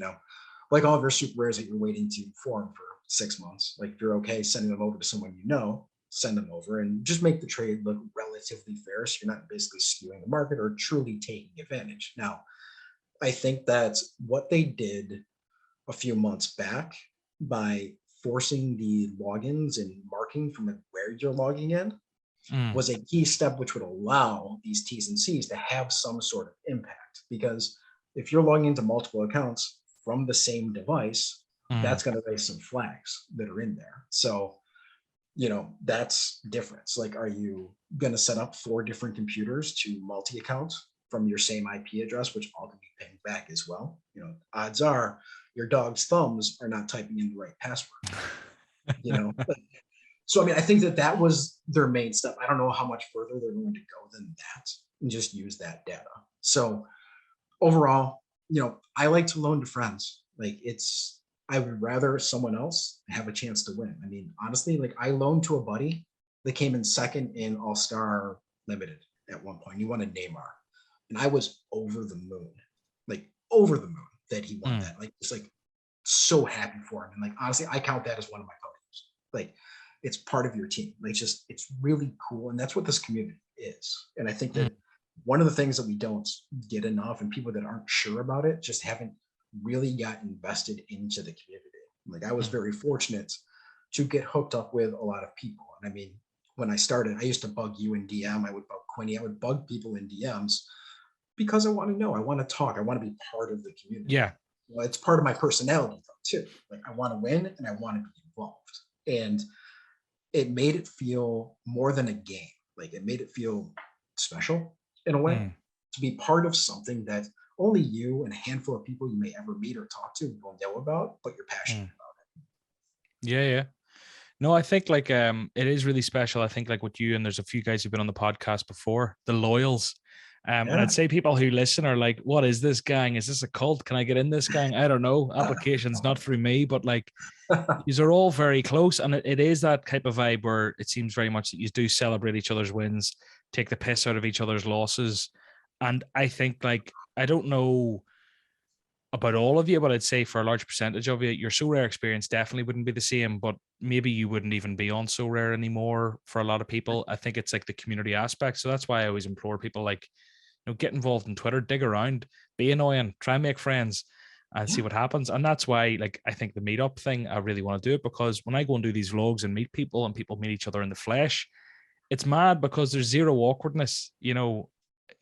Like all of your super rares that you're waiting to form for 6 months. Like if you're okay sending them over to someone send them over and just make the trade look relatively fair, so you're not basically skewing the market or truly taking advantage. Now, I think that what they did a few months back by forcing the logins and marking from where you're logging in was a key step, which would allow these T's and C's to have some sort of impact. Because if you're logging into multiple accounts from the same device, that's going to raise some flags that are in there. So, that's different. So like, are you going to set up 4 different computers to multi-account from your same IP address, which all can be pinged back as well? Odds are your dog's thumbs are not typing in the right password. So, I mean, I think that was their main step. I don't know how much further they're going to go than that and just use that data. So overall, I like to loan to friends. Like I would rather someone else have a chance to win. I mean, honestly, like I loaned to a buddy that came in second in All-Star Limited at one point. He won a Neymar. And I was over the moon that he won that. Like, just like so happy for him. And like, honestly, I count that as one of my podiums. Like, it's part of your team. Like, it's really cool. And that's what this community is. And I think that one of the things that we don't get enough, and people that aren't sure about it just haven't really got invested into the community. Like I was very fortunate to get hooked up with a lot of people. And I mean, when I started, I used to bug you in DM. I would bug Quinny. I would bug people in DMs because I want to know. I want to talk. I want to be part of the community. Yeah. Well, it's part of my personality though, too. Like I want to win and I want to be involved. And it made it feel more than a game. Like it made it feel special in a way to be part of something that only you and a handful of people you may ever meet or talk to will know about, but you're passionate about it. Yeah. No, I think like it is really special. I think like with you, and there's a few guys who've been on the podcast before, the loyals. And I'd say people who listen are like, what is this gang? Is this a cult? Can I get in this gang? I don't know. Application's not through me, but like these are all very close. And it is that type of vibe where it seems very much that you do celebrate each other's wins, take the piss out of each other's losses. And I think like, I don't know about all of you, but I'd say for a large percentage of you, your SoRare experience definitely wouldn't be the same, but maybe you wouldn't even be on SoRare anymore for a lot of people. I think it's like the community aspect. So that's why I always implore people like, get involved in Twitter, dig around, be annoying, try and make friends and see what happens. And that's why, like, I think the meetup thing, I really want to do it because when I go and do these vlogs and meet people and people meet each other in the flesh, it's mad because there's zero awkwardness.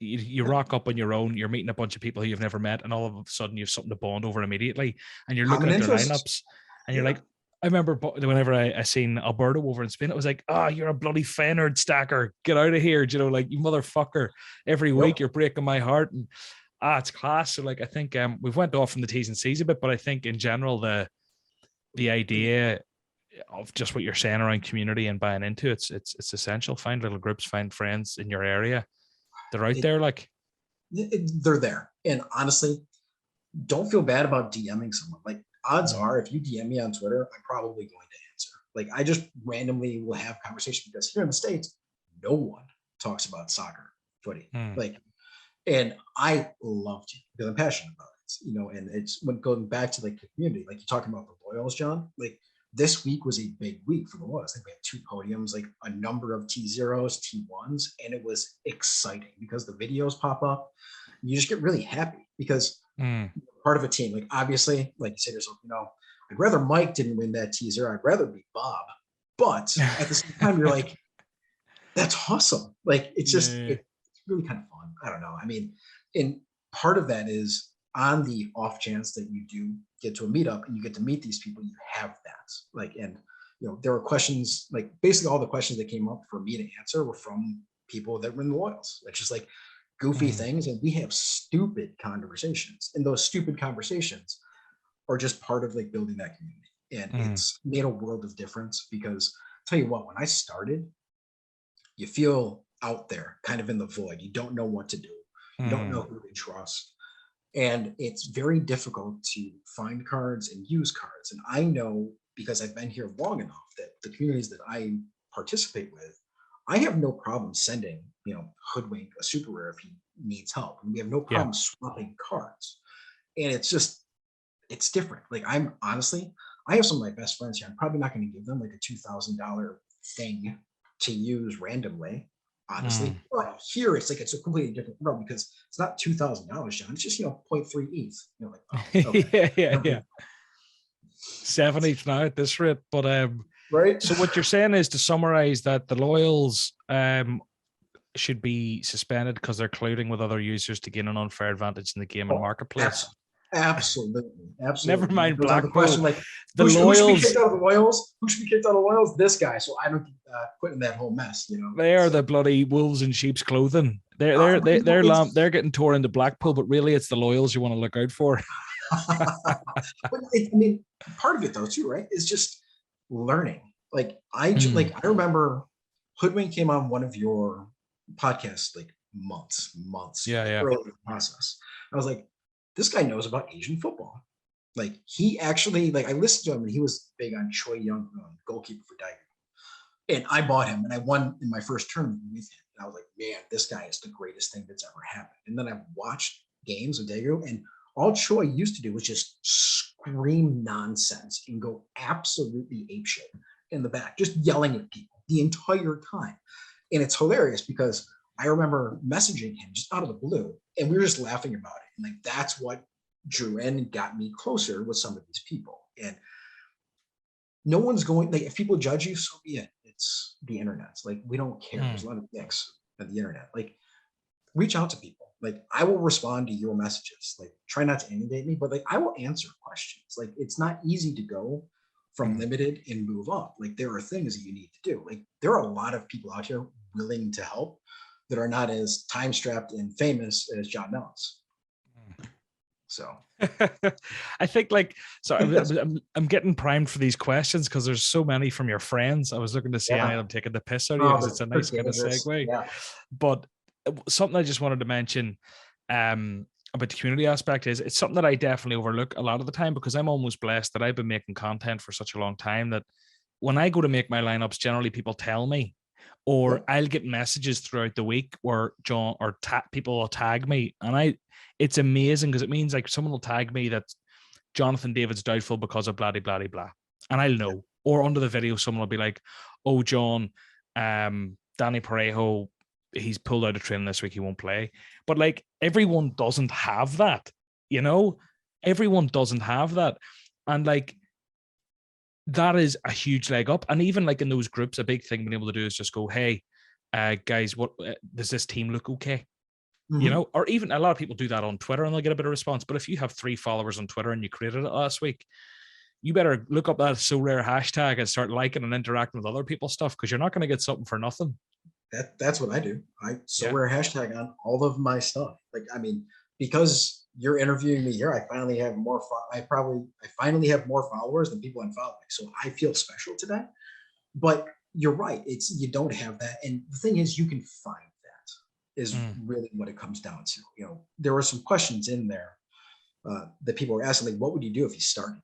You rock up on your own, you're meeting a bunch of people who you've never met, and all of a sudden you have something to bond over immediately. And you're looking at their lineups and you're like, I remember whenever I seen Alberto over in Spain, it was like, you're a bloody Feyenoord stacker. Get out of here. Like, you motherfucker. Every week you're breaking my heart. And it's class. So like, I think we've went off from the T's and C's a bit, but I think in general, the idea of just what you're saying around community and buying into it's essential. Find little groups, find friends in your area. They're out there, like they're there. And honestly, don't feel bad about DMing someone. Like odds are, if you DM me on Twitter, I'm probably going to answer. Like I just randomly will have conversation because here in the States, no one talks about soccer, footy. Like, and I love to because I'm passionate about it, and it's when going back to like the community, like you're talking about the Loyals, John, like this week was a big week for the Loyals. I think we had 2 podiums, like a number of T0s, T1s, and it was exciting because the videos pop up. You just get really happy because part of a team. Like obviously, like you say to yourself, I'd rather Mike didn't win that T0. I'd rather be Bob. But at the same time, you're like, that's awesome. Like it's just it's really kind of fun. I don't know. I mean, and part of that is on the off chance that you do get to a meetup and you get to meet these people, you have that. Like, and there were questions, like basically all the questions that came up for me to answer were from people that were in the Loyals. It's just like goofy things, and we have stupid conversations, and those stupid conversations are just part of like building that community. And it's made a world of difference because I'll tell you what, when I started, you feel out there kind of in the void. You don't know what to do. You don't know who to trust. And it's very difficult to find cards and use cards. And I know because I've been here long enough that the communities that I participate with, I have no problem sending, Hoodwink a super rare if he needs help. And we have no problem swapping cards. And it's just, it's different. Like I have some of my best friends here. I'm probably not going to give them like a $2,000 thing to use randomly, honestly. But here it's a completely different world because it's not $2,000, John. It's just 0.3 ETH. Like, oh, okay. yeah. 70th now at this rate, but right. So what you're saying is, to summarize, that the Loyals should be suspended because they're colluding with other users to gain an unfair advantage in the game and marketplace. Absolutely. Never mind Blackpool. Question, like, the who Loyals should be kicked out of the Loyals? Who should be kicked out of the Loyals? This guy. So I don't put in that whole mess. They are the bloody wolves in sheep's clothing. They're getting torn into Blackpool, but really it's the Loyals you want to look out for. But part of it though too, right? Is just learning. Like I remember Hoodwink came on one of your podcasts like months early in the process. I was like, this guy knows about Asian football. Like he actually, like I listened to him and he was big on Choi Young, goalkeeper for Daegu. And I bought him and I won in my first tournament with him. And I was like, man, this guy is the greatest thing that's ever happened. And then I watched games of Daegu, and all Choi used to do was just scream nonsense and go absolutely apeshit in the back, just yelling at people the entire time. And it's hilarious because I remember messaging him just out of the blue and we were just laughing about it. And like, that's what drew in and got me closer with some of these people. And no one's going, like, if people judge you, so be it. It's the internet. Like, we don't care. There's a lot of dicks on the internet. Like, reach out to people. Like, I will respond to your messages. Like, try not to inundate me, but like, I will answer questions. Like, it's not easy to go from limited and move up. Like, there are things that you need to do. Like, there are a lot of people out here willing to help that are not as time strapped and famous as John Nellis. So I think I'm getting primed for these questions because there's so many from your friends. I was looking to see any of them taking the piss out of you because it's a nice kind of segue. Yeah. But something I just wanted to mention about the community aspect is it's something that I definitely overlook a lot of the time because I'm almost blessed that I've been making content for such a long time that when I go to make my lineups, generally people tell me, or I'll get messages throughout the week where John or people will tag me, and it's amazing because it means like someone will tag me that Jonathan David's doubtful because of blah blah blah, and I'll know. Or under the video, someone will be like, "Oh, John, Danny Parejo, he's pulled out of training this week, he won't play." But like everyone doesn't have that, everyone doesn't have that, and like that is a huge leg up. And even like in those groups, a big thing being able to do is just go, "Hey, guys, what does this team look okay?" Or even a lot of people do that on Twitter and they'll get a bit of response. But if you have 3 followers on Twitter and you created it last week, you better look up that SoRare hashtag and start liking and interacting with other people's stuff because you're not going to get something for nothing. That's what I do. I SoRare hashtag on all of my stuff. Like, because you're interviewing me here. I finally have more. I finally have more followers than people unfollow me. So I feel special today. But you're right. You don't have that. And the thing is, you can find that is really what it comes down to. You know, there were some questions in there that people were asking, like, what would you do if you started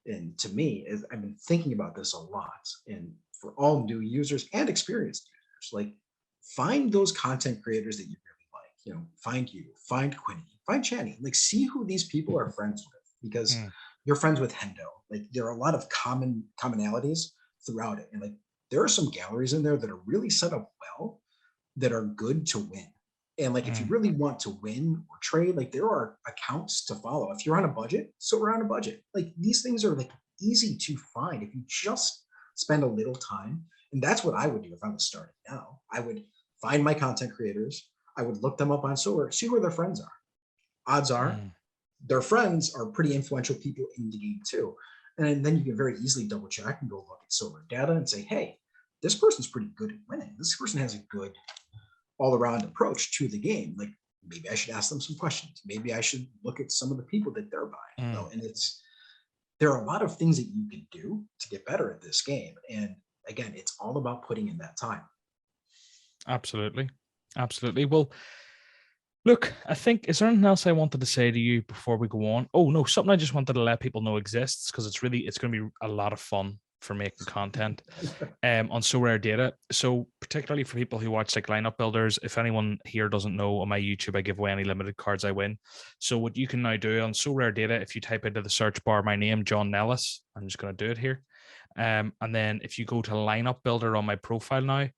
again? And to me, I've been thinking about this a lot. And for all new users and experienced users, like, find those content creators that you really like. You know, find Quinny, find Channy, like, see who these people are friends with, because you're friends with Hendo. Like, there are a lot of commonalities throughout it. And like, there are some galleries in there that are really set up well, that are good to win. And like, if you really want to win or trade, like, there are accounts to follow. If you're on a budget, so we're on a budget. Like, these things are like easy to find if you just spend a little time. And that's what I would do if I was starting now. I would find my content creators. I would look them up on SoRare, see where their friends are. Odds are their friends are pretty influential people in the game too. And then you can very easily double check and go look at SoRare data and say, hey, this person's pretty good at winning. This person has a good all-around approach to the game. Like, maybe I should ask them some questions. Maybe I should look at some of the people that they're buying. You know? And there are a lot of things that you can do to get better at this game. And again, it's all about putting in that time. Absolutely. Well, look, I think, is there anything else I wanted to say to you before we go on? Oh, no, something I just wanted to let people know exists, because it's going to be a lot of fun for making content on SoRare data. So particularly for people who watch like lineup builders, if anyone here doesn't know, on my YouTube, I give away any limited cards I win. So what you can now do on SoRare data, if you type into the search bar my name, John Nellis, I'm just going to do it here. And then if you go to lineup builder on my profile now,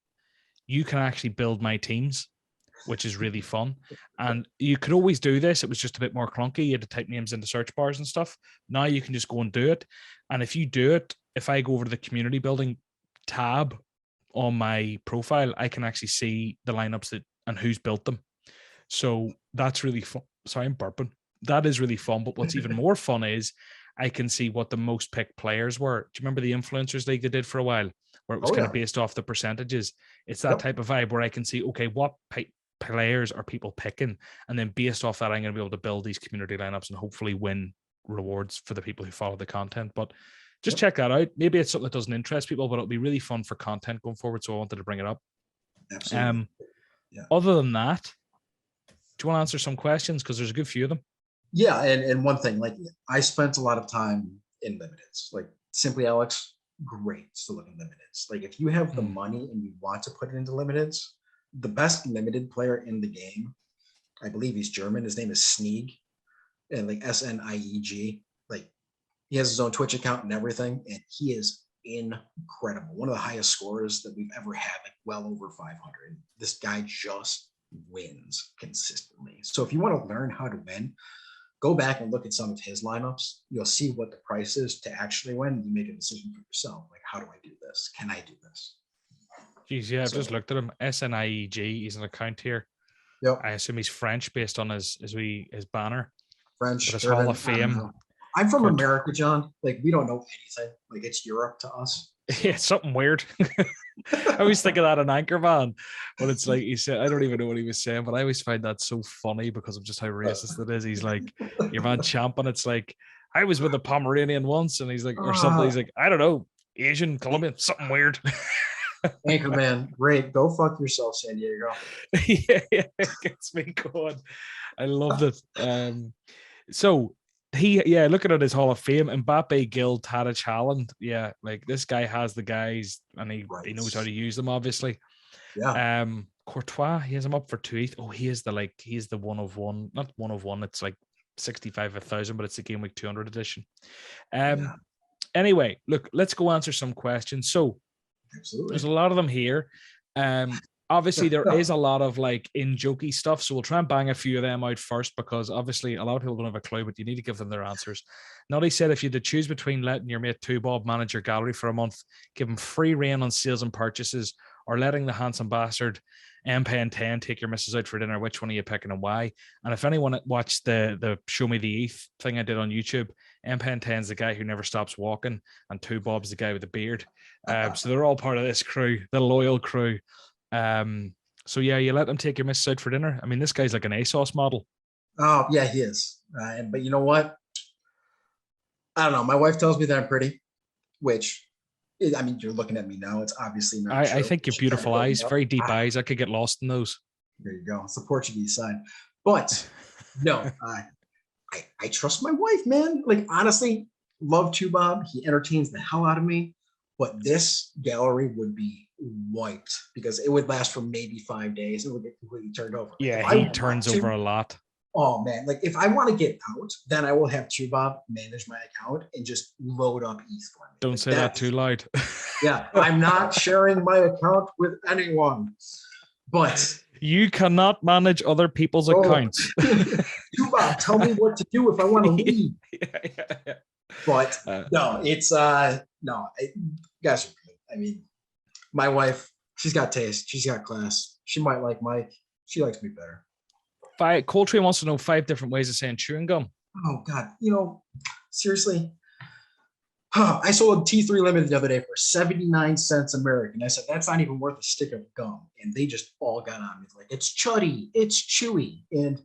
you can actually build my teams, which is really fun. And you could always do this. It was just a bit more clunky. You had to type names into search bars and stuff. Now you can just go and do it. And if you do it, if I go over to the community building tab on my profile, I can actually see the lineups and who's built them. So that's really fun. Sorry, I'm burping. That is really fun. But what's even more fun is I can see what the most picked players were. Do you remember the Influencers League they did for a while, where it was kind of based off the percentages? It's that type of vibe where I can see, okay, what players are people picking? And then based off that, I'm going to be able to build these community lineups and hopefully win rewards for the people who follow the content. But just check that out. Maybe it's something that doesn't interest people, but it'll be really fun for content going forward. So I wanted to bring it up. Absolutely. Other than that, do you want to answer some questions? Because there's a good few of them. Yeah. And one thing, like, I spent a lot of time in limiteds. Like, Simply Alex, great to look in limiteds. Like, if you have the money and you want to put it into limiteds, the best limited player in the game, I believe he's German. His name is Sneeg, and like SNIEG. Like, he has his own Twitch account and everything, and he is incredible. One of the highest scorers that we've ever had, like well over 500. This guy just wins consistently. So if you want to learn how to win, go back and look at some of his lineups. You'll see what the price is to actually win. You make a decision for yourself. Like, how do I do this? Can I do this? Geez, yeah, I've just looked at him. SNIEG, he's an account here. Yep. I assume he's French based on his banner. French. His Hall of Fame. I'm from America, John. Like, we don't know anything. Like, it's Europe to us. Yeah, it's something weird. I always think of that in Anchorman, but it's like he said, I don't even know what he was saying, but I always find that so funny because of just how racist it is. He's like, your man Champ, and it's like, I was with a Pomeranian once, and he's like, or something. He's like, I don't know, Asian, Colombian, something weird. Anchorman, great. Go fuck yourself, San Diego. yeah, it gets me going. I loved it. So looking at his Hall of Fame, Mbappe, Gill, Tadic, Haaland. Yeah, like, this guy has the guys, and he knows how to use them, obviously. Yeah. Courtois, he has him up for 2 Oh, he is the 1 of 1, not 1 of 1. It's like 65,000, but it's the Game Week 200 edition. Anyway, look, let's go answer some questions. So, absolutely, there's a lot of them here. Obviously, there is a lot of like in-jokey stuff, so we'll try and bang a few of them out first, because obviously a lot of people don't have a clue, but you need to give them their answers. Noddy said, if you had to choose between letting your mate 2Bob manage your gallery for a month, give him free reign on sales and purchases, or letting the handsome bastard MPN10 take your missus out for dinner, which one are you picking and why? And if anyone watched the Show Me the ETH thing I did on YouTube, MPN10's the guy who never stops walking, and 2Bob's the guy with the beard. So they're all part of this crew, the loyal crew. So yeah, you let them take your missus out for dinner. I mean, this guy's like an ASOS model. Oh yeah, he is. But you know what? I don't know. My wife tells me that I'm pretty, which, I mean, you're looking at me now. It's obviously not true. I think you have She kind of beautiful built me eyes, up. very deep eyes. I could get lost in those. There you go. It's the Portuguese side. But no, I trust my wife, man. Like, honestly, love to Bob. He entertains the hell out of me. But this gallery would be wiped because it would last for maybe 5 days. It would get completely turned over. Like, Yeah, if I he want turns to, over a lot. oh man, like if I want to get out, then I will have Chubob manage my account and just load up ETH for me. Don't Like, say that too loud. Yeah, I'm not sharing my account with anyone. But you cannot manage other people's accounts. Chubob, tell me what to do if I want to leave. Yeah. But no, it's no, guys are good. I mean, my wife, she's got taste, she's got class. She might like Mike. She likes me better. Coltrane wants to know 5 different ways of saying chewing gum. Oh God, seriously. I sold T3 Limited the other day for 79 cents American. I said, that's not even worth a stick of gum. And they just all got on me. Like, it's chuddy, it's chewy. And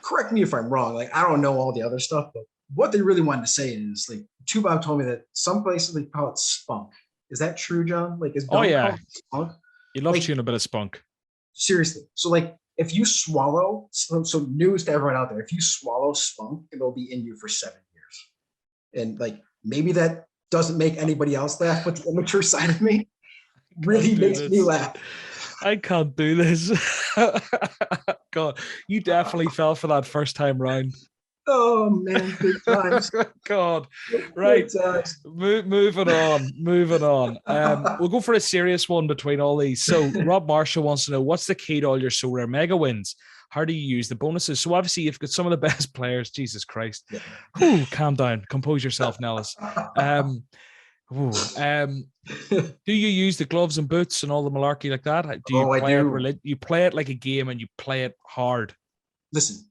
correct me if I'm wrong. Like, I don't know all the other stuff, but what they really wanted to say is, like, Tubob told me that some places they call it spunk. Is that true, John? Like, is gum called spunk? You love chewing a bit of spunk. Seriously. So, like, if you swallow, so news to everyone out there, if you swallow spunk, it'll be in you for 7 years. And, like, maybe that doesn't make anybody else laugh, but the immature side of me really makes me laugh. I can't do this. God, you definitely fell for that first time round. Oh man, good times. God, right. Moving on. We'll go for a serious one between all these. So Rob Marshall wants to know, what's the key to all your SoRare mega wins? How do you use the bonuses? So obviously you've got some of the best players. Jesus Christ. Yeah. Ooh, calm down. Compose yourself, Nellis. Do you use the gloves and boots and all the malarkey like that? Do you play it? You play it like a game and you play it hard. Listen,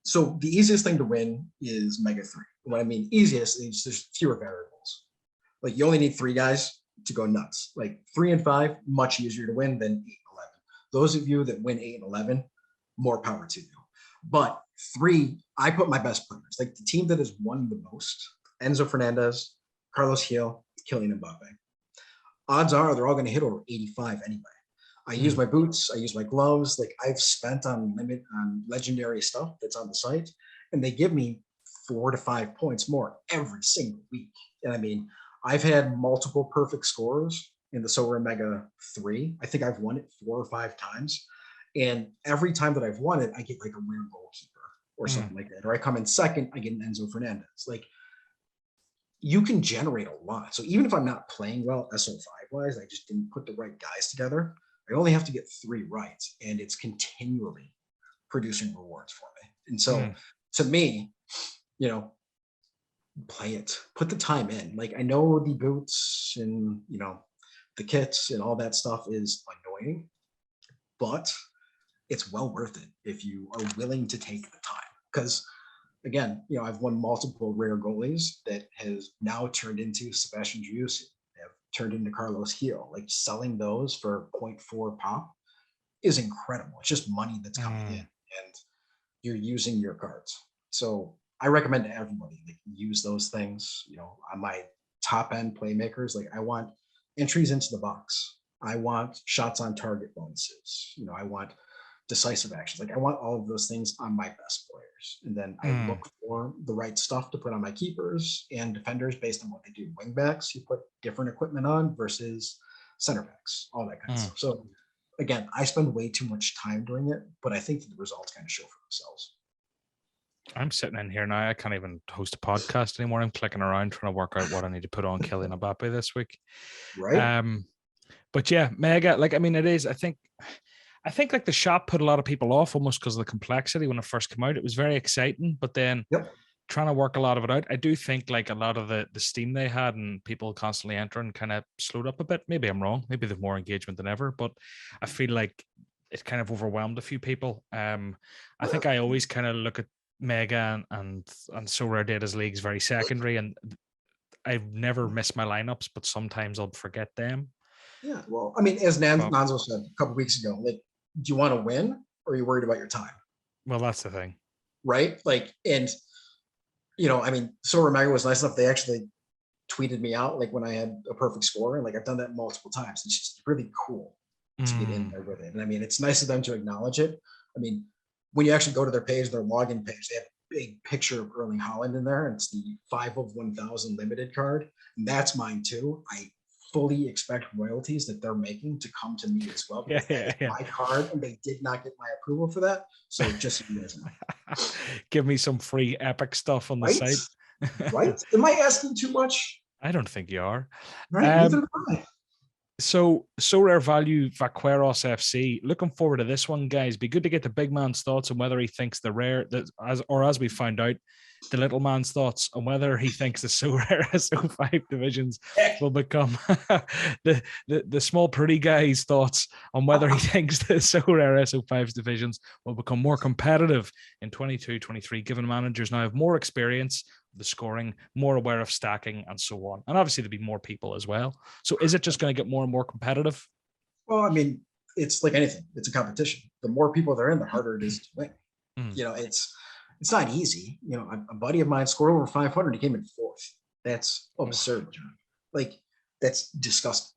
so the easiest thing to win is Mega 3. What I mean easiest is there's fewer variables. Like, you only need 3 guys to go nuts. Like 3 and 5, much easier to win than 8 and 11. Those of you that win 8 and 11, more power to you. But 3, I put my best players. Like, the team that has won the most: Enzo Fernandez, Carlos Gil, Kylian Mbappe. Odds are they're all going to hit over 85 anyway. I use my boots, I use my gloves. Like, I've spent on legendary stuff that's on the site, and they give me 4 to 5 points more every single week. And I mean, I've had multiple perfect scores in the SoRare Mega 3. I think I've won it 4 or 5 times. And every time that I've won it, I get like a rare goalkeeper or something like that. Or I come in second, I get an Enzo Fernandez. Like, you can generate a lot. So even if I'm not playing well SO5 wise, I just didn't put the right guys together, I only have to get 3 right, and it's continually producing rewards for me. And so to me, play it, put the time in. Like, I know the boots and, the kits and all that stuff is annoying, but it's well worth it if you are willing to take the time. Because again, I've won multiple rare goalies that has now turned into Sebastian Giussi, have turned into Carlos Gil. Like, selling those for 0.4 pop is incredible. It's just money that's coming in, and you're using your cards. So I recommend to everybody, like, use those things. On my top end playmakers, like, I want entries into the box. I want shots on target bonuses. I want decisive actions. Like, I want all of those things on my best players. And then I look for the right stuff to put on my keepers and defenders based on what they do. Wingbacks, you put different equipment on versus center backs, all that kind of stuff. So again, I spend way too much time doing it, but I think that the results kind of show for themselves. I'm sitting in here now. I can't even host a podcast anymore. I'm clicking around trying to work out what I need to put on Kylian Mbappe this week. Right. But yeah, mega. Like, I mean, it is. I think like the shop put a lot of people off almost because of the complexity when it first came out. It was very exciting, but then trying to work a lot of it out. I do think like a lot of the steam they had and people constantly entering kind of slowed up a bit. Maybe I'm wrong. Maybe there's more engagement than ever, but I feel like it kind of overwhelmed a few people. I think I always kind of look at Mega and SoRare Data's leagues very secondary, and I've never missed my lineups, but sometimes I'll forget them. Yeah, well, I mean, as Nanzo said a couple of weeks ago, like, do you want to win or are you worried about your time? Well, that's the thing. right? Like, and I mean, SoRare Mega was nice enough. They actually tweeted me out like when I had a perfect score, and like I've done that multiple times. It's just really cool to get in there with it. And I mean, it's nice of them to acknowledge it. I mean, when you actually go to their page, their login page, they have a big picture of Erling Haaland in there, and it's the 5 of 1,000 limited card. And that's mine too. I fully expect royalties that they're making to come to me as well, because that is my card, and they did not get my approval for that. So just so you guys know. Give me some free epic stuff on the site. Right? Am I asking too much? I don't think you are. Right, neither do I. So rare value Vaqueros FC. Looking forward to this one, guys. Be good to get the big man's thoughts on whether he thinks the rare, as we found out, the little man's thoughts on whether he thinks the SoRare SO5 divisions will become the small pretty guy's thoughts on whether he thinks the SoRare SO5's divisions will become more competitive in 22-23, given managers now have more experience of the scoring, more aware of stacking, and so on. And obviously there'll be more people as well. So is it just going to get more and more competitive? Well, I mean, it's like anything. It's a competition. The more people they're in, the harder it is to win. It's not easy. A buddy of mine scored over 500. He came in 4th. That's absurd, John. Like, that's disgusting.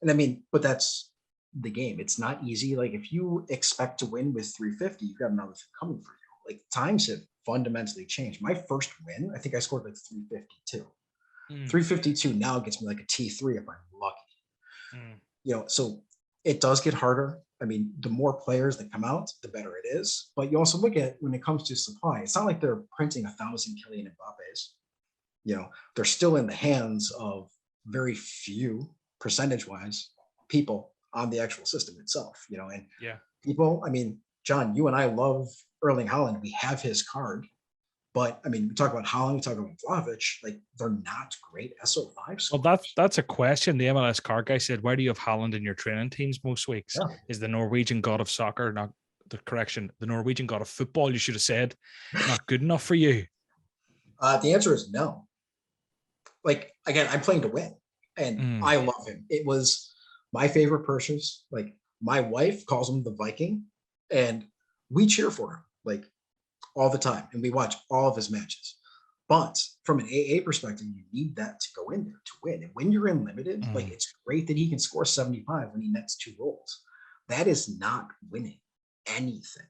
And I mean, but that's the game. It's not easy. Like, if you expect to win with 350, you've got another thing coming for you. Like, times have fundamentally changed. My first win, I think I scored like 352. 352 now gets me like a T3 if I'm lucky. So it does get harder. I mean, the more players that come out, the better it is. But you also look at when it comes to supply, it's not like they're printing 1,000 Kylian Mbappes. They're still in the hands of very few percentage-wise people on the actual system itself. And people, I mean, John, you and I love Erling Haaland. We have his card. But I mean, we talk about Haaland, we talk about Vlahovic, like they're not great SO5 scores. Well, that's a question. The MLS card guy said, why do you have Haaland in your training teams most weeks? Yeah. Is the Norwegian god of soccer, not the correction, the Norwegian god of football, you should have said, not good enough for you? The answer is no. Like, again, I'm playing to win, and I love him. It was my favorite purchase. Like, my wife calls him the Viking, and we cheer for him. Like, all the time, and we watch all of his matches. But from an AA perspective, you need that to go in there to win. And when you're in limited, like, it's great that he can score 75 when he nets 2 goals. That is not winning anything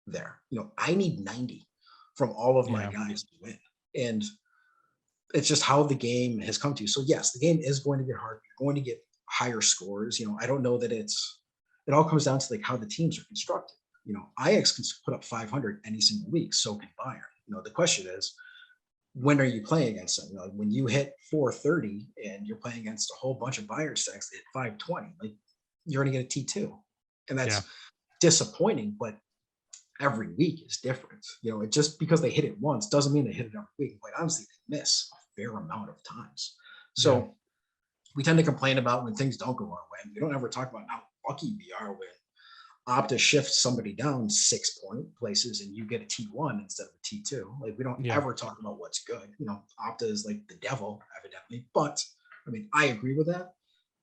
there. I need 90 from all of my guys to win. And it's just how the game has come to. So yes, the game is going to get harder. You're going to get higher scores. I don't know that it all comes down to like how the teams are constructed. Ajax can put up 500 any single week, so can Bayern. The question is, when are you playing against them? When you hit 430 and you're playing against a whole bunch of Bayern stacks that hit 520, like, you're going to get a T2. And that's disappointing, but every week is different. It just because they hit it once doesn't mean they hit it every week. Quite honestly, they miss a fair amount of times. So we tend to complain about when things don't go our way. We don't ever talk about how lucky we are when Opta shifts somebody down 6 point places and you get a T1 instead of a T2. Like, we don't ever talk about what's good. Opta is like the devil, evidently. But I mean, I agree with that.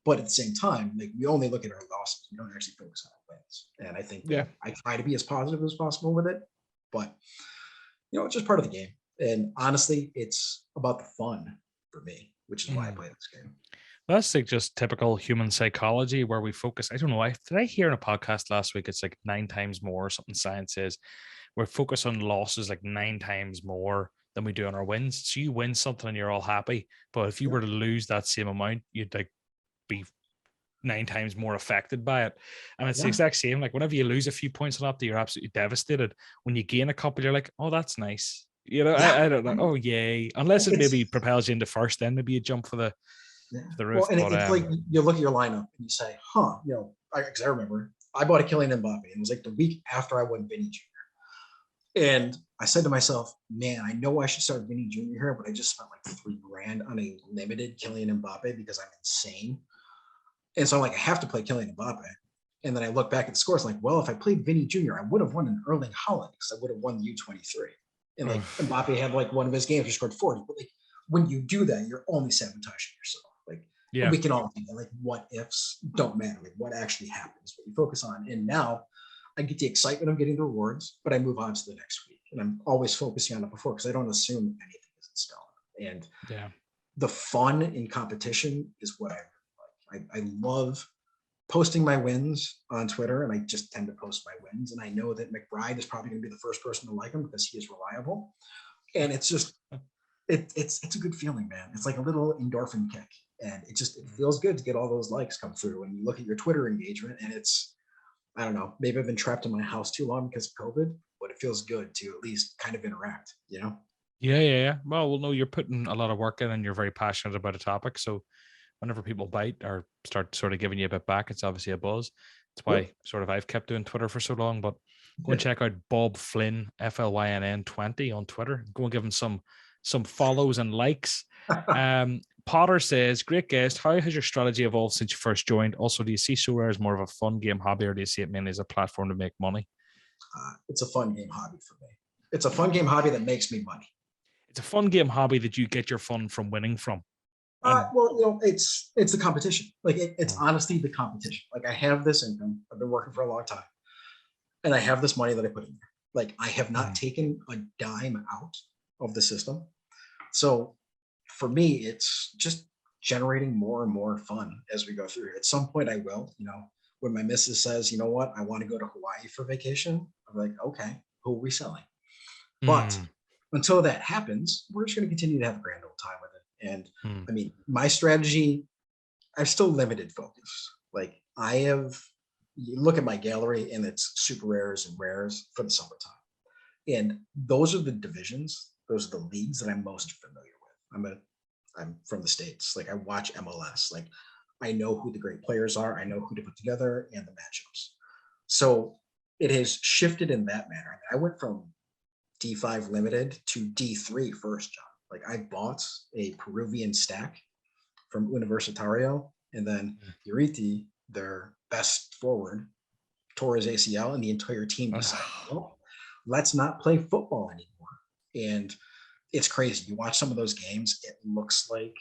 But at the same time, like, we only look at our losses. We don't actually focus on our wins. And I think I try to be as positive as possible with it. But it's just part of the game. And honestly, it's about the fun for me, which is why I play this game. That's like just typical human psychology where we focus. I don't know. Did I hear in a podcast last week? It's like 9 times more, something science says. We're focused on losses like 9 times more than we do on our wins. So you win something and you're all happy. But if you were to lose that same amount, you'd like be 9 times more affected by it. And it's the exact same. Like, whenever you lose a few points on Opta, you're absolutely devastated. When you gain a couple, you're like, oh, that's nice. I don't know. Oh, yay. Unless it maybe propels you into first, then maybe you jump for the roof. Well, and it's like you look at your lineup and you say, because I remember I bought a Kylian Mbappe, and it was like the week after I won Vinny Jr. And I said to myself, man, I know I should start Vinny Jr. here, but I just spent like $3,000 on a limited Kylian Mbappe because I'm insane. And so I'm like, I have to play Kylian Mbappe. And then I look back at the scores, like, well, if I played Vinny Jr., I would have won an Erling Haaland because I would have won the U23. And like Mbappe had like one of his games, he scored 40. But like, when you do that, you're only sabotaging yourself. Like, we can all think that, like, what ifs don't matter. Like, what actually happens, what you focus on. And now I get the excitement of getting the rewards, but I move on to the next week. and I'm always focusing on it before because I don't assume anything is in stone. And Yeah. the fun in competition is what I really like. I love posting my wins on Twitter, and I just tend to post my wins. And I know that McBride is probably going to be the first person to like him because he is reliable. And it's just, it's a good feeling, man. It's like a little endorphin kick, and it feels good to get all those likes come through. And you look at your Twitter engagement, and I don't know, maybe I've been trapped in my house too long because of COVID, but it feels good to at least kind of interact, you know? Yeah. Well, no, you're putting a lot of work in, and you're very passionate about a topic. So whenever people bite or start sort of giving you a bit back, it's obviously a buzz. That's why sort of I've kept doing Twitter for so long. But go and check out Bob Flynn FLYNN 20 on Twitter. Go and give him some follows and likes. Potter says, great guest. How has your strategy evolved since you first joined? Also, do you see SoRare as more of a fun game hobby, or do you see it mainly as a platform to make money? It's a fun game hobby for me. It's a fun game hobby that makes me money. It's a fun game hobby that you get your fun from winning from. Well, it's the competition. Like it's honestly the competition. Like I have this income. I've been working for a long time, and I have this money that I put in there. Like I have not taken a dime out of the system. So for me, it's just generating more and more fun as we go through. At some point, I will. When my missus says, "You know what? I want to go to Hawaii for vacation," I'm like, "Okay, who are we selling?" But until that happens, we're just going to continue to have a grand old time with it. And I mean, my strategy, I've still limited focus. Like you look at my gallery and it's super rares and rares for the summertime. And those are the divisions, those are the leagues that I'm most familiar with. I'm from the States. Like I watch MLS. Like I know who the great players are. I know who to put together and the matchups. So it has shifted in that manner. I went from D5 limited to D3 first, John. Like I bought a Peruvian stack from Universitario, and then Uriti, their best forward, tore his ACL, and the entire team decided, well, let's not play football anymore. And it's crazy. You watch some of those games, it looks like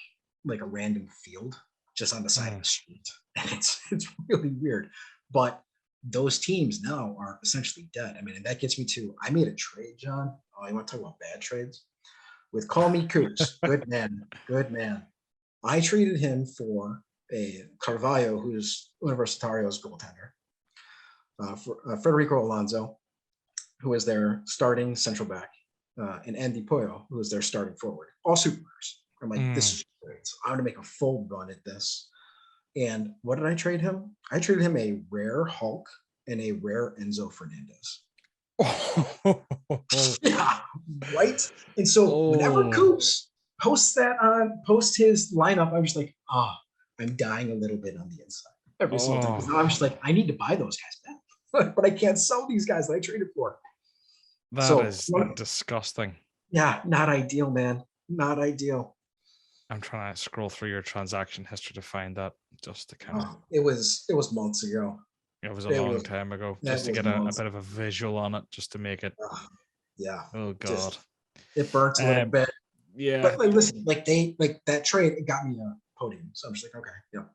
a random field just on the side of the street. And it's really weird. But those teams now are essentially dead. I mean, and that gets me to, I made a trade, John. Oh, you want to talk about bad trades? With Call Me Coots, good man. I traded him for a Carvalho, who's Universitario's goaltender, for Federico Alonso, who is their starting central back, and Andy Pollo, who is their starting forward. All supers. I'm like, this is great. I'm going to make a full run at this. And what did I trade him? I traded him a rare Hulk and a rare Enzo Fernandez. Yeah, right. And so whenever Coops posts his lineup, I'm just like, I'm dying a little bit on the inside every single time. Because now I'm just like, I need to buy those guys back, but I can't sell these guys that I traded for. That is disgusting. Yeah, not ideal, man. Not ideal. I'm trying to scroll through your transaction history to find that, just to kind of. It was months ago. It was a long time ago, just to get a bit of a visual on it, just to make it. Yeah. Oh God. It burnt a little bit. Yeah. But listen, that trade, it got me a podium. So I'm just like, okay,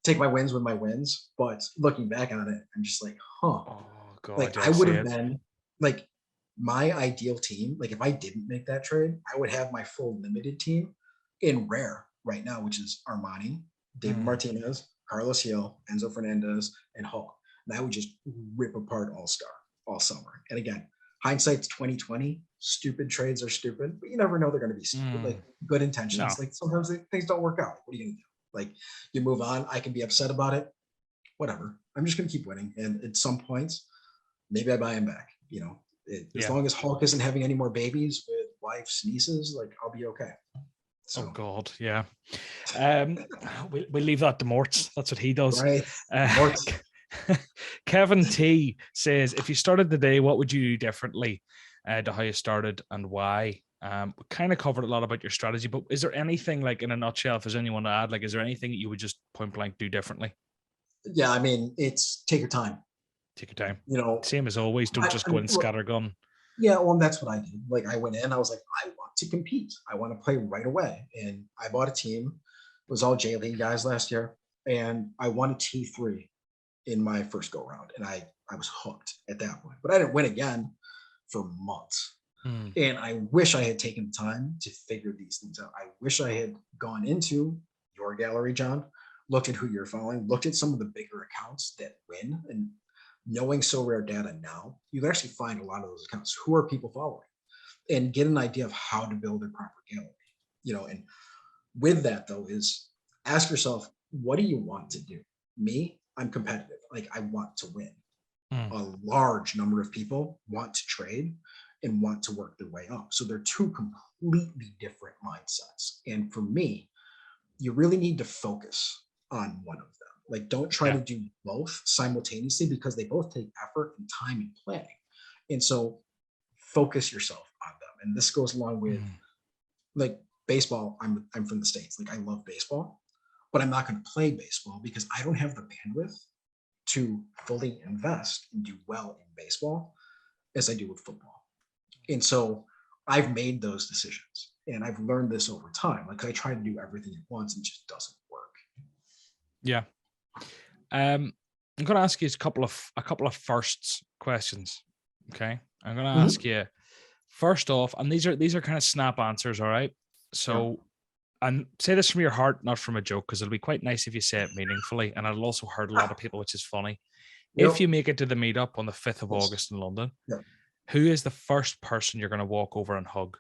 take my wins with my wins. But looking back on it, I'm just like, Oh God. Like I would have been like my ideal team. Like if I didn't make that trade, I would have my full limited team in rare right now, which is Armani, David Martinez, Carlos Hill, Enzo Fernandez, and Hulk. And I would just rip apart All-Star all summer. And again, hindsight's 2020. Stupid trades are stupid, but you never know they're going to be stupid. Like good intentions. Like sometimes things don't work out. What are you going to do? Like you move on. I can be upset about it. Whatever. I'm just going to keep winning. And at some points, maybe I buy him back. As long as Hulk isn't having any more babies with wives, nieces, like I'll be okay. So. Oh God, yeah. We leave that to Mortz. That's what he does. Right. Kevin T says, if you started the day, what would you do differently to how you started and why? We kind of covered a lot about your strategy, but is there anything, like in a nutshell, if there's anyone to add, like is there anything that you would just point blank do differently? Yeah, I mean, it's take your time. Take your time. Same as always. Don't just go and scattergun. Yeah, well, that's what I did. Like I went in, I was like, I want to compete. I want to play right away. And I bought a team. It was all J-League guys last year. And I won a T3 in my first go round. And I was hooked at that point. But I didn't win again for months. Mm. And I wish I had taken the time to figure these things out. I wish I had gone into your gallery, John, looked at who you're following, looked at some of the bigger accounts that win, and knowing SoRare data now, you can actually find a lot of those accounts. Who are people following? And get an idea of how to build a proper gallery. And with that though is ask yourself, what do you want to do? Me, I'm competitive. Like I want to win. Mm. A large number of people want to trade and want to work their way up. So they're two completely different mindsets. And for me, you really need to focus on one of them. Like don't try to do both simultaneously because they both take effort and time and planning. And so focus yourself on them. And this goes along with like baseball. I'm from the States. Like I love baseball, but I'm not going to play baseball because I don't have the bandwidth to fully invest and do well in baseball as I do with football. And so I've made those decisions and I've learned this over time. Like I try to do everything at once and it just doesn't work. Yeah. I'm going to ask you a couple of firsts questions. Okay. I'm going to ask you first off, and these are kind of snap answers. All right. So, and say this from your heart, not from a joke, because it'll be quite nice if you say it meaningfully. And I'll also hurt a lot of people, which is funny. If you make it to the meetup on the 5th of August in London, who is the first person you're going to walk over and hug?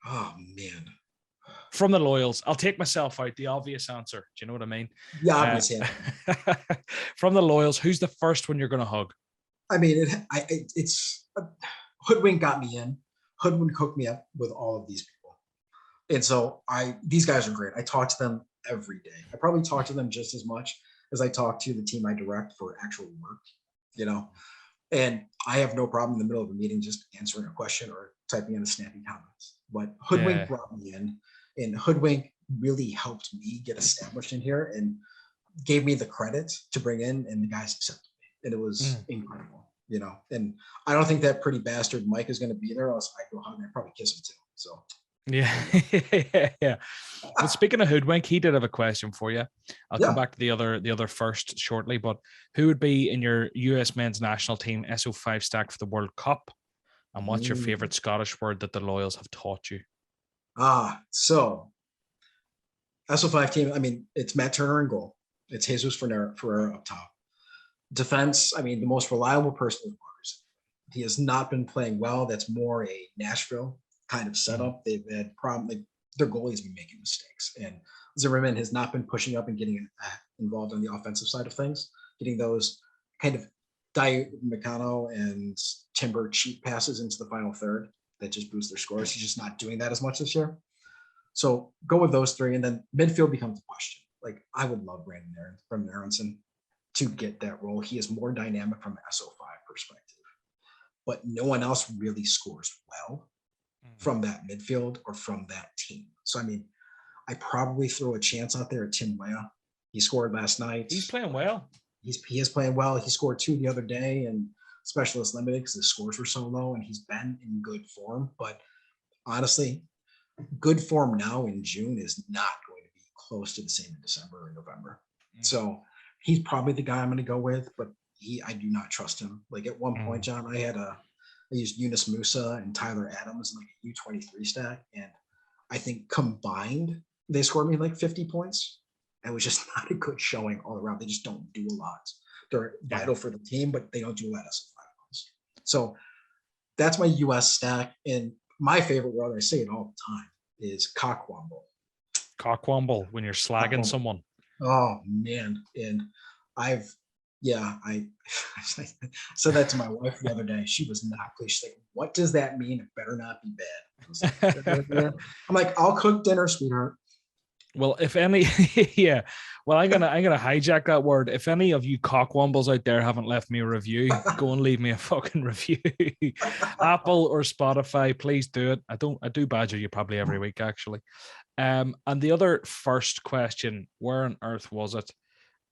Oh man. From the loyals. I'll take myself out. The obvious answer. Do you know what I mean? The obvious answer. From the loyals, who's the first one you're going to hug? I mean, it's Hoodwink got me in. Hoodwink hooked me up with all of these people. And so these guys are great. I talk to them every day. I probably talk to them just as much as I talk to the team I direct for actual work, and I have no problem in the middle of a meeting just answering a question or typing in a snappy comments. But Hoodwink brought me in, and Hoodwink really helped me get established in here and gave me the credit to bring in, and the guys accepted me. And it was incredible, and I don't think that pretty bastard Mike is going to be there, else I'd go hug and I'd probably kiss him too. So yeah. But speaking of Hoodwink, he did have a question for you. I'll come back to the other first shortly, but who would be in your US men's national team SO5 stack for the World Cup? And what's your favorite Scottish word that the loyals have taught you? So SO5 team, I mean, it's Matt Turner in goal. It's Jesus Ferreira up top. Defense, I mean, the most reliable person is Marcus. He has not been playing well. That's more a Nashville kind of setup. They've had problems. Like their goalie's been making mistakes, and Zimmerman has not been pushing up and getting involved on the offensive side of things, getting those kind of Meccano and Timber cheap passes into the final third that just boost their scores. He's just not doing that as much this year. So go with those three, and then midfield becomes a question. Like I would love Brandon Aronson to get that role. He is more dynamic from an SO5 perspective, but no one else really scores well from that midfield or from that team. So, I mean, I probably throw a chance out there at Tim Weah. He scored last night. He's playing well. He is playing well. He scored 2 the other day and Specialist Limited because his scores were so low, and he's been in good form. But honestly, good form now in June is not going to be close to the same in December or November. So he's probably the guy I'm going to go with, but I do not trust him. Like at one point, John, I used Yunus Musa and Tyler Adams in like a U23 stack. And I think combined, they scored me like 50 points. It was just not a good showing all around. They just don't do a lot. They're vital for the team, but they don't do a lot of SO5 points. So that's my US stack. And my favorite word, I say it all the time, is cockwomble. Cockwomble, when you're slagging someone. Oh, man. And I said that to my wife the other day. She was not pleased. She's like, what does that mean? It better not be bad. I'm like, I'll cook dinner, sweetheart. Well, if any, well, I'm gonna hijack that word. If any of you cockwombles out there haven't left me a review, go and leave me a fucking review. Apple or Spotify, please do it. I do badger you probably every week, actually. And the other first question, where on earth was it?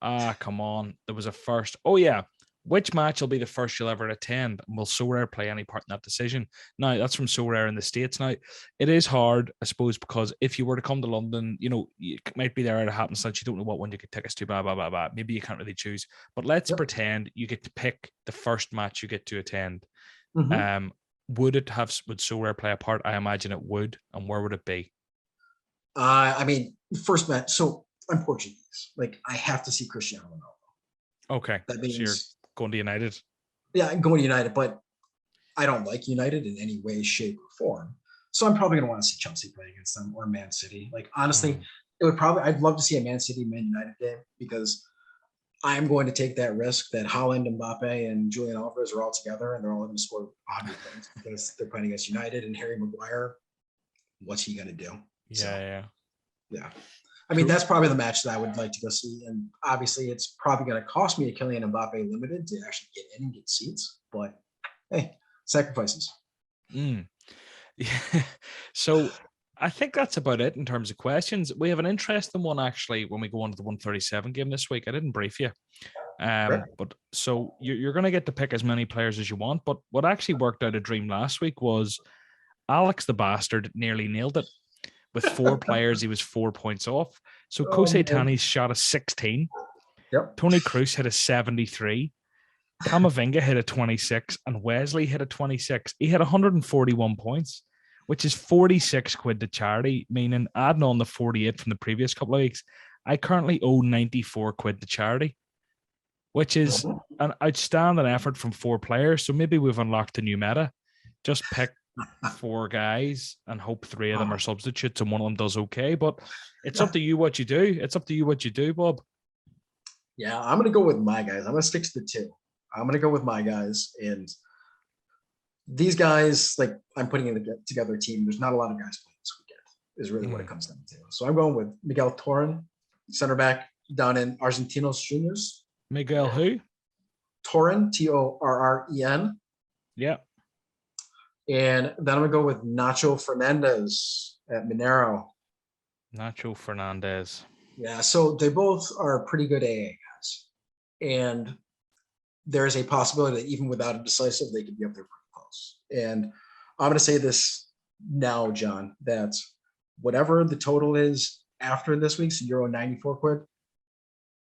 Come on. There was a first. Oh, yeah. Which match will be the first you'll ever attend? And will SoRare play any part in that decision? Now, that's from SoRare in the States. Now, it is hard, I suppose, because if you were to come to London, you might be there at a happenstance. You don't know what one you get tickets to, blah, blah, blah, blah. Maybe you can't really choose. But let's pretend you get to pick the first match you get to attend. would SoRare play a part? I imagine it would. And where would it be? I mean, first match. So I'm Portuguese. Like, I have to see Cristiano Ronaldo. Okay. That means so you're going to United. Yeah, I'm going to United, but I don't like United in any way, shape, or form. So I'm probably going to want to see Chelsea play against them or Man City. Like, honestly, I'd love to see a Man City Man United game, because I'm going to take that risk that Haaland, Mbappe, and Julian Alvarez are all together and they're all going to score 100 points because they're playing against United, and Harry Maguire, what's he going to do? Yeah. I mean, that's probably the match that I would like to go see. And obviously, it's probably going to cost me a Kylian Mbappe limited to actually get in and get seats. But hey, sacrifices. Yeah. So I think that's about it in terms of questions. We have an interesting one, actually, when we go on to the 137 game this week. I didn't brief you. But so you're going to get to pick as many players as you want. But what actually worked out a dream last week was Alex the Bastard nearly nailed it. With 4 players, he was 4 points off. So Kosei Tani's shot a 16. Yep. Tony Cruz hit a 73. Camavinga hit a 26. And Wesley hit a 26. He had 141 points, which is 46 quid to charity, meaning adding on the 48 from the previous couple of weeks, I currently owe 94 quid to charity, which is an outstanding effort from 4 players. So maybe we've unlocked a new meta. Just pick 4 guys and hope 3 of them are substitutes and one of them does okay. But it's up to you what you do. It's up to you what you do, Bob. Yeah, I'm going to go with my guys. I'm going to stick to the 2. I'm going to go with my guys. And these guys, like, I'm putting together a team. There's not a lot of guys playing this weekend, is really what it comes down to. So I'm going with Miguel Torren, center back down in Argentinos Juniors. Miguel who? Torren, Torren. Yeah. And then I'm going to go with Nacho Fernandez at Mineiro. Nacho Fernandez. Yeah, so they both are pretty good AA guys. And there's a possibility that even without a decisive, they could be up there pretty close. And I'm going to say this now, John, that whatever the total is after this week's Euro 94 quid,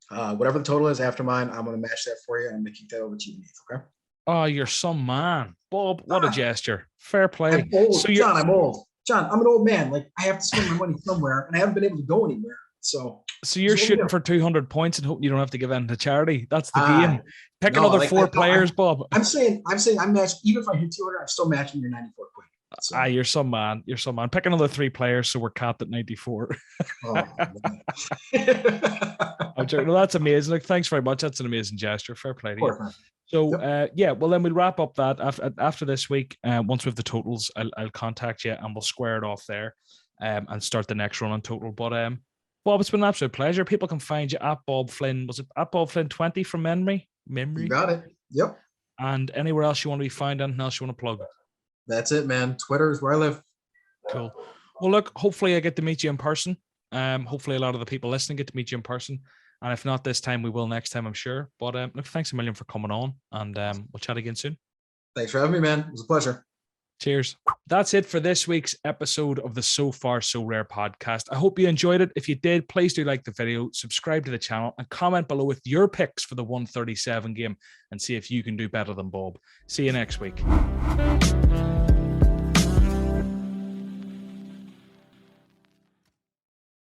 whatever the total is after mine, I'm going to match that for you. And I'm going to kick that over to you, okay? Oh, you're some man. Bob, what a gesture. Fair play. I'm old. So John, I'm old. John, I'm an old man. Like, I have to spend my money somewhere, and I haven't been able to go anywhere. So you're shooting for 200 points and hoping you don't have to give in to charity. That's the game. Pick another 4 players, Bob. I'm saying I'm matching. Even if I hit 200, I'm still matching your 94 quid. So. You're some man. You're some man. Pick another 3 players so we're capped at 94. I'm joking. No, that's amazing. Like, thanks very much. That's an amazing gesture. Fair play to you. So, well, then we'll wrap up that after this week. Once we have the totals, I'll contact you and we'll square it off there and start the next run on total. But Bob, it's been an absolute pleasure. People can find you at Bob Flynn. Was it at Bob Flynn 20 from memory? You got it. Yep. And anywhere else you want to be found, anything else you want to plug? That's it, man. Twitter is where I live. Cool. Well, look, hopefully I get to meet you in person. Hopefully a lot of the people listening get to meet you in person. And if not this time, we will next time, I'm sure. But look, thanks a million for coming on, and we'll chat again soon. Thanks for having me, man. It was a pleasure. Cheers. That's it for this week's episode of the So Far So Rare podcast. I hope you enjoyed it. If you did, please do like the video, subscribe to the channel, and comment below with your picks for the 137 game and see if you can do better than Bob. See you next week.